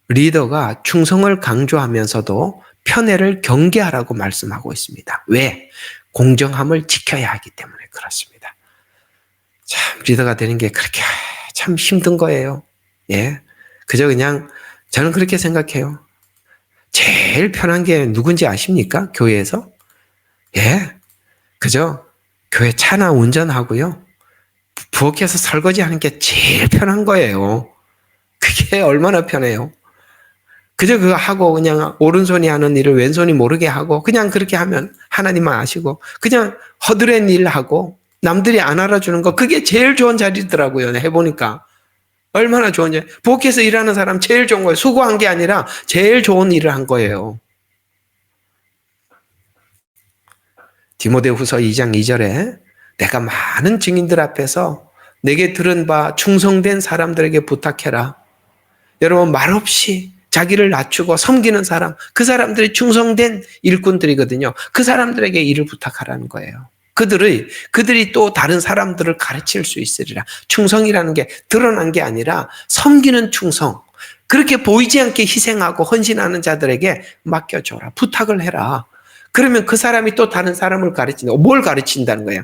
리더가 충성을 강조하면서도 편애를 경계하라고 말씀하고 있습니다. 왜? 공정함을 지켜야 하기 때문에 그렇습니다. 참 리더가 되는 게 그렇게 참 힘든 거예요. 예, 그저 그냥 저는 그렇게 생각해요. 제일 편한 게 누군지 아십니까? 교회에서? 예, 그저 교회 차나 운전하고요. 부엌에서 설거지하는 게 제일 편한 거예요. 그게 얼마나 편해요. 그저 그거 하고 그냥 오른손이 하는 일을 왼손이 모르게 하고 그냥 그렇게 하면 하나님만 아시고 그냥 허드렛 일 하고 남들이 안 알아주는 거 그게 제일 좋은 자리더라고요. 해보니까. 얼마나 좋은지. 부엌에서 일하는 사람 제일 좋은 거예요. 수고한 게 아니라 제일 좋은 일을 한 거예요. 디모데후서 2장 2절에 내가 많은 증인들 앞에서 내게 들은 바 충성된 사람들에게 부탁해라. 여러분 말없이 자기를 낮추고 섬기는 사람, 그 사람들이 충성된 일꾼들이거든요. 그 사람들에게 일을 부탁하라는 거예요. 그들이 또 다른 사람들을 가르칠 수 있으리라. 충성이라는 게 드러난 게 아니라 섬기는 충성. 그렇게 보이지 않게 희생하고 헌신하는 자들에게 맡겨줘라. 부탁을 해라. 그러면 그 사람이 또 다른 사람을 가르친다. 뭘 가르친다는 거야?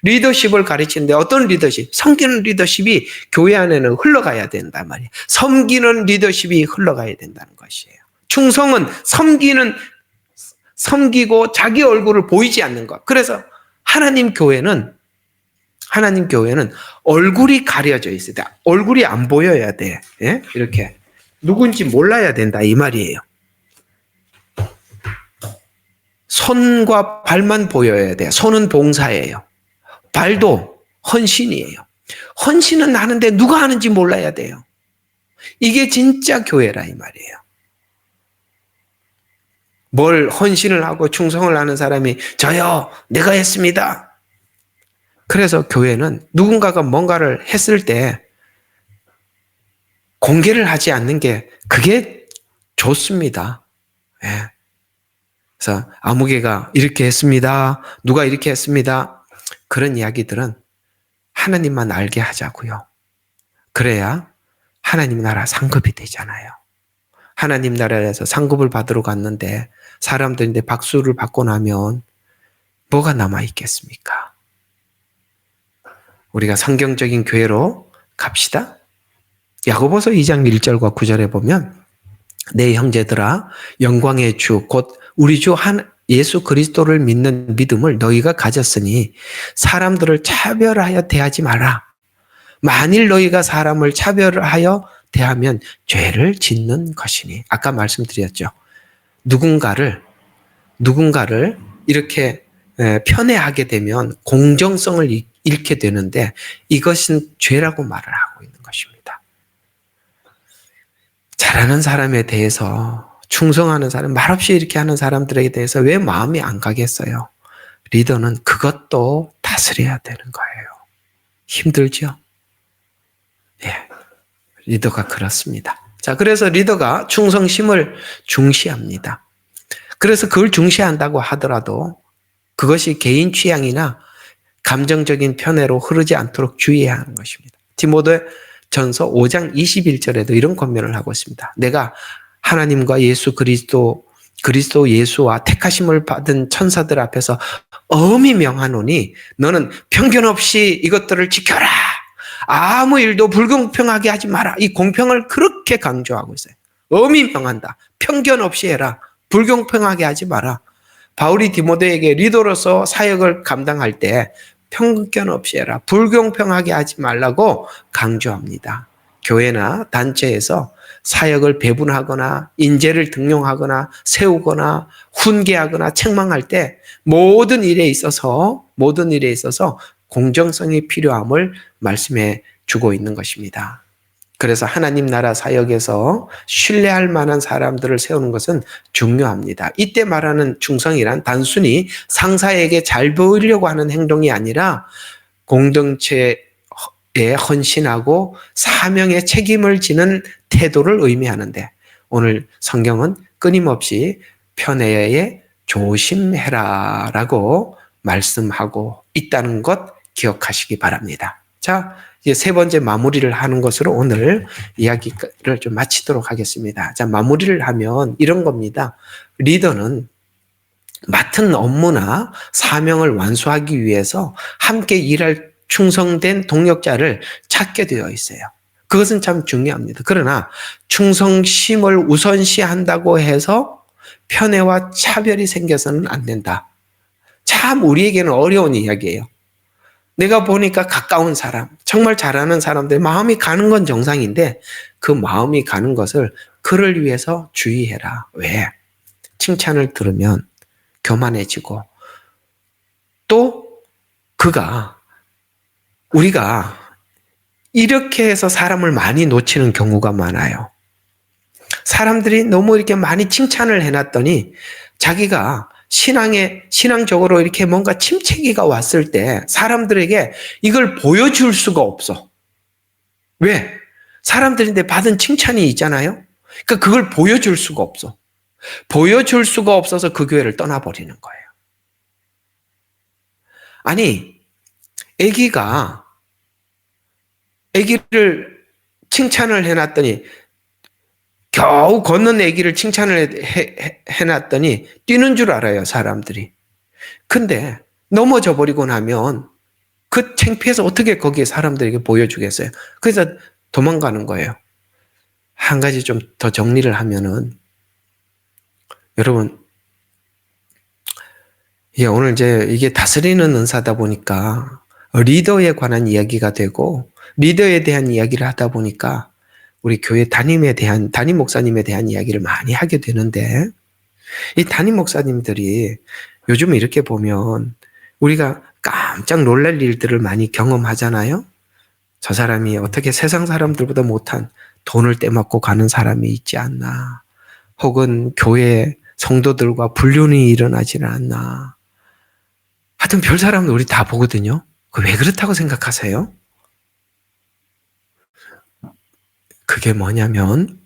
리더십을 가르치는데 어떤 리더십? 섬기는 리더십이 교회 안에는 흘러가야 된단 말이에요. 섬기는 리더십이 흘러가야 된다는 것이에요. 충성은 섬기고 자기 얼굴을 보이지 않는 것. 그래서 하나님 교회는 얼굴이 가려져 있어야 돼. 얼굴이 안 보여야 돼. 예? 이렇게. 누군지 몰라야 된다. 이 말이에요. 손과 발만 보여야 돼. 손은 봉사예요. 발도 헌신이에요. 헌신은 하는데 누가 하는지 몰라야 돼요. 이게 진짜 교회라 이 말이에요. 뭘 헌신을 하고 충성을 하는 사람이 저요, 내가 했습니다. 그래서 교회는 누군가가 뭔가를 했을 때 공개를 하지 않는 게 그게 좋습니다. 예. 그래서 아무개가 이렇게 했습니다. 누가 이렇게 했습니다. 그런 이야기들은 하나님만 알게 하자고요. 그래야 하나님 나라 상급이 되잖아요. 하나님 나라에서 상급을 받으러 갔는데 사람들인데 박수를 받고 나면 뭐가 남아있겠습니까? 우리가 성경적인 교회로 갑시다. 야고보서 2장 1절과 9절에 보면 내 형제들아 영광의 주 곧 우리 주 예수 그리스도를 믿는 믿음을 너희가 가졌으니 사람들을 차별하여 대하지 마라. 만일 너희가 사람을 차별하여 대하면 죄를 짓는 것이니. 아까 말씀드렸죠. 누군가를 이렇게 편애하게 되면 공정성을 잃게 되는데 이것은 죄라고 말을 하고 있는 것입니다. 잘하는 사람에 대해서 충성하는 사람, 말없이 이렇게 하는 사람들에 대해서 왜 마음이 안 가겠어요? 리더는 그것도 다스려야 되는 거예요. 힘들죠? 예. 리더가 그렇습니다. 자, 그래서 리더가 충성심을 중시합니다. 그래서 그걸 중시한다고 하더라도 그것이 개인 취향이나 감정적인 편애로 흐르지 않도록 주의해야 하는 것입니다. 디모데전서 5장 21절에도 이런 권면을 하고 있습니다. 내가 하나님과 예수 그리스도 예수와 택하심을 받은 천사들 앞에서 엄히 명하노니 너는 편견 없이 이것들을 지켜라. 아무 일도 불공평하게 하지 마라. 이 공평을 그렇게 강조하고 있어요. 엄히 명한다. 편견 없이 해라. 불공평하게 하지 마라. 바울이 디모데에게 리더로서 사역을 감당할 때 편견 없이 해라. 불공평하게 하지 말라고 강조합니다. 교회나 단체에서 사역을 배분하거나 인재를 등용하거나 세우거나 훈계하거나 책망할 때 모든 일에 있어서 공정성이 필요함을 말씀해 주고 있는 것입니다. 그래서 하나님 나라 사역에서 신뢰할 만한 사람들을 세우는 것은 중요합니다. 이때 말하는 충성이란 단순히 상사에게 잘 보이려고 하는 행동이 아니라 공동체에 헌신하고 사명의 책임을 지는 태도를 의미하는데 오늘 성경은 끊임없이 편애에 조심해라 라고 말씀하고 있다는 것 기억하시기 바랍니다. 자, 이제 세 번째 마무리를 하는 것으로 오늘 이야기를 좀 마치도록 하겠습니다. 자, 마무리를 하면 이런 겁니다. 리더는 맡은 업무나 사명을 완수하기 위해서 함께 일할 충성된 동력자를 찾게 되어 있어요. 그것은 참 중요합니다. 그러나 충성심을 우선시한다고 해서 편애와 차별이 생겨서는 안 된다. 참 우리에게는 어려운 이야기예요. 내가 보니까 가까운 사람, 정말 잘하는 사람들 마음이 가는 건 정상인데 그 마음이 가는 것을 그를 위해서 주의해라. 왜? 칭찬을 들으면 교만해지고 또 우리가 이렇게 해서 사람을 많이 놓치는 경우가 많아요. 사람들이 너무 이렇게 많이 칭찬을 해놨더니 자기가 신앙적으로 이렇게 뭔가 침체기가 왔을 때 사람들에게 이걸 보여줄 수가 없어. 왜? 사람들인데 받은 칭찬이 있잖아요? 그러니까 그걸 보여줄 수가 없어. 보여줄 수가 없어서 그 교회를 떠나버리는 거예요. 아니, 아기를 칭찬을 해놨더니 겨우 걷는 아기를 칭찬을 해놨더니 뛰는 줄 알아요, 사람들이. 근데 넘어져 버리고 나면 그 창피해서 어떻게 거기에 사람들에게 보여주겠어요? 그래서 도망가는 거예요. 한 가지 좀 더 정리를 하면은 여러분, 오늘 이게 다스리는 은사다 보니까 리더에 관한 이야기가 되고 리더에 대한 이야기를 하다 보니까 우리 교회 담임 목사님에 대한 이야기를 많이 하게 되는데 이 담임 목사님들이 요즘 이렇게 보면 우리가 깜짝 놀랄 일들을 많이 경험하잖아요. 저 사람이 어떻게 세상 사람들보다 못한 돈을 떼먹고 가는 사람이 있지 않나. 혹은 교회 성도들과 불륜이 일어나지는 않나. 하여튼 별 사람들 우리 다 보거든요. 왜 그렇다고 생각하세요? 그게 뭐냐면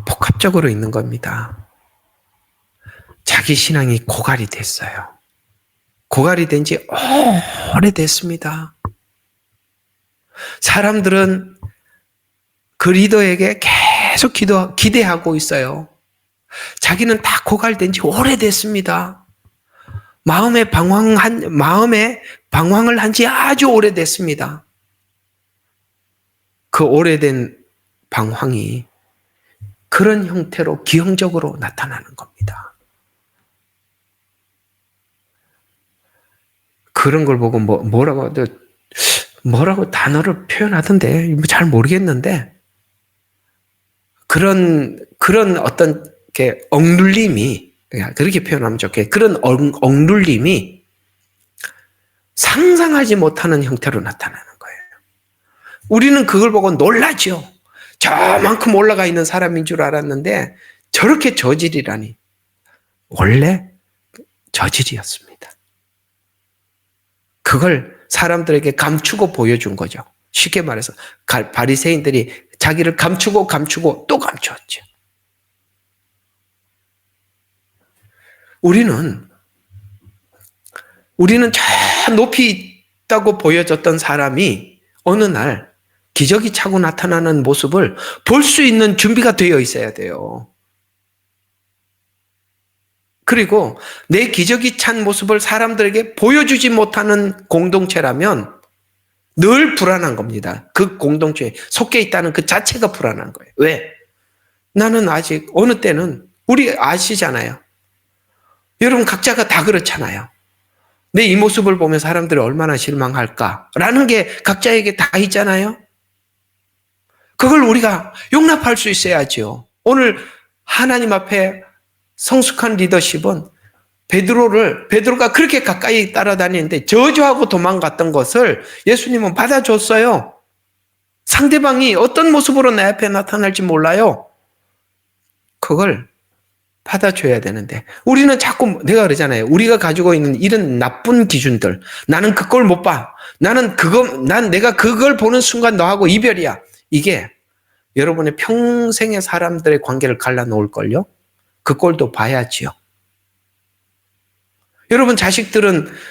복합적으로 있는 겁니다. 자기 신앙이 고갈이 됐어요. 고갈이 된 지 오래됐습니다. 사람들은 그 리더에게 계속 기대하고 있어요. 자기는 다 고갈된 지 오래됐습니다. 마음에 방황을 한 지 아주 오래됐습니다. 그 오래된 방황이 그런 형태로 기형적으로 나타나는 겁니다. 그런 걸 보고 뭐라고 단어를 표현하던데 잘 모르겠는데 그런 어떤 게 억눌림이 그렇게 표현하면 좋겠 그런 억눌림이 상상하지 못하는 형태로 나타나는 거예요. 우리는 그걸 보고 놀라죠. 저만큼 올라가 있는 사람인 줄 알았는데 저렇게 저질이라니. 원래 저질이었습니다. 그걸 사람들에게 감추고 보여준 거죠. 쉽게 말해서 바리새인들이 자기를 감추고 또 감추었죠. 우리는 저 높이 있다고 보여졌던 사람이 어느 날 기적이 차고 나타나는 모습을 볼 수 있는 준비가 되어 있어야 돼요. 그리고 내 기적이 찬 모습을 사람들에게 보여주지 못하는 공동체라면 늘 불안한 겁니다. 그 공동체에 속해 있다는 그 자체가 불안한 거예요. 왜? 나는 아직 어느 때는 우리 아시잖아요. 여러분 각자가 다 그렇잖아요. 내 이 모습을 보면 사람들이 얼마나 실망할까라는 게 각자에게 다 있잖아요. 그걸 우리가 용납할 수 있어야죠. 오늘 하나님 앞에 성숙한 리더십은 베드로가 그렇게 가까이 따라다니는데 저주하고 도망갔던 것을 예수님은 받아줬어요. 상대방이 어떤 모습으로 내 앞에 나타날지 몰라요. 그걸 받아줘야 되는데 우리는 자꾸 내가 그러잖아요. 우리가 가지고 있는 이런 나쁜 기준들. 나는 그걸 못 봐. 난 내가 그걸 보는 순간 너하고 이별이야. 이게 여러분의 평생의 사람들의 관계를 갈라놓을걸요. 그 꼴도 봐야지요. 여러분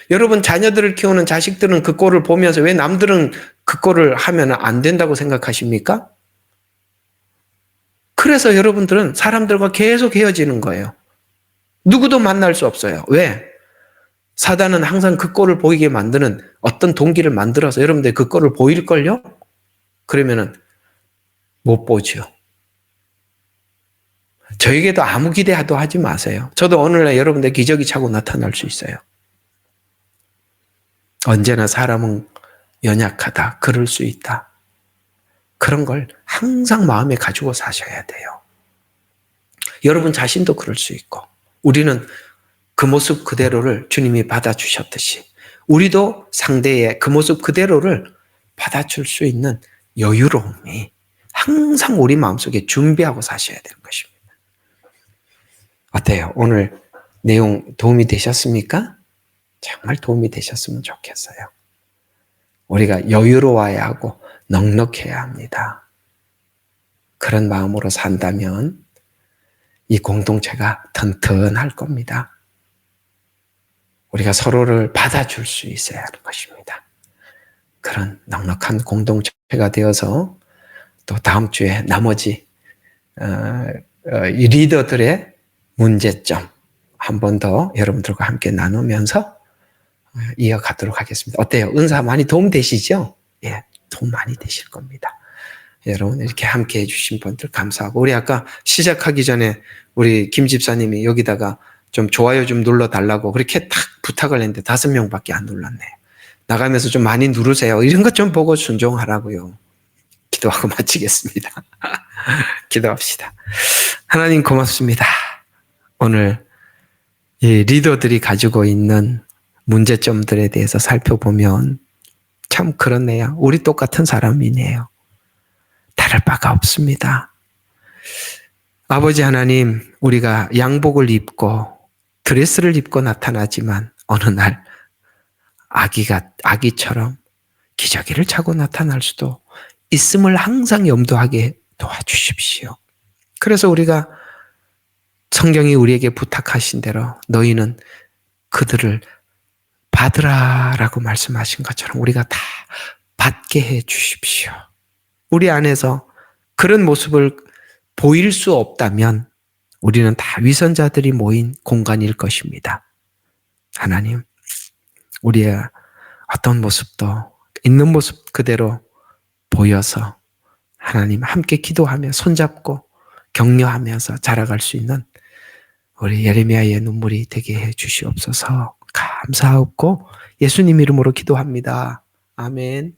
여러분 자녀들을 키우는 자식들은 그 꼴을 보면서 왜 남들은 그 꼴을 하면 안 된다고 생각하십니까? 그래서 여러분들은 사람들과 계속 헤어지는 거예요. 누구도 만날 수 없어요. 왜? 사단은 항상 그 꼴을 보이게 만드는 어떤 동기를 만들어서 여러분들 그 꼴을 보일걸요? 그러면은 못 보죠. 저에게도 아무 기대도 하지 마세요. 저도 오늘날 여러분들 기적이 차고 나타날 수 있어요. 언제나 사람은 연약하다. 그럴 수 있다. 그런 걸 항상 마음에 가지고 사셔야 돼요. 여러분 자신도 그럴 수 있고 우리는 그 모습 그대로를 주님이 받아주셨듯이 우리도 상대의 그 모습 그대로를 받아줄 수 있는 여유로움이 항상 우리 마음속에 준비하고 사셔야 되는 것입니다. 어때요? 오늘 내용 도움이 되셨습니까? 정말 도움이 되셨으면 좋겠어요. 우리가 여유로워야 하고 넉넉해야 합니다. 그런 마음으로 산다면 이 공동체가 튼튼할 겁니다. 우리가 서로를 받아줄 수 있어야 하는 것입니다. 그런 넉넉한 공동체가 되어서 또 다음 주에 나머지 이 리더들의 문제점 한 번 더 여러분들과 함께 나누면서 이어가도록 하겠습니다. 어때요? 은사 많이 도움되시죠? 예, 도움 많이 되실 겁니다. 여러분 이렇게 함께 해주신 분들 감사하고 우리 아까 시작하기 전에 우리 김 집사님이 여기다가 좀 좋아요 좀 눌러달라고 그렇게 딱 부탁을 했는데 5명밖에 안 눌렀네요. 나가면서 좀 많이 누르세요. 이런 것 좀 보고 순종하라고요. 기도하고 마치겠습니다. 기도합시다. 하나님 고맙습니다. 오늘 이 리더들이 가지고 있는 문제점들에 대해서 살펴보면 참 그렇네요. 우리 똑같은 사람이네요. 다를 바가 없습니다. 아버지 하나님, 우리가 양복을 입고 드레스를 입고 나타나지만 어느 날 아기처럼 기저귀를 차고 나타날 수도 있음을 항상 염두하게 도와주십시오. 그래서 우리가 성경이 우리에게 부탁하신 대로 너희는 그들을 받으라라고 말씀하신 것처럼 우리가 다 받게 해 주십시오. 우리 안에서 그런 모습을 보일 수 없다면 우리는 다 위선자들이 모인 공간일 것입니다. 하나님, 우리의 어떤 모습도 있는 모습 그대로 보여서 하나님 함께 기도하며 손잡고 격려하면서 자라갈 수 있는 우리 예레미야의 눈물이 되게 해 주시옵소서. 감사하고 예수님 이름으로 기도합니다. 아멘.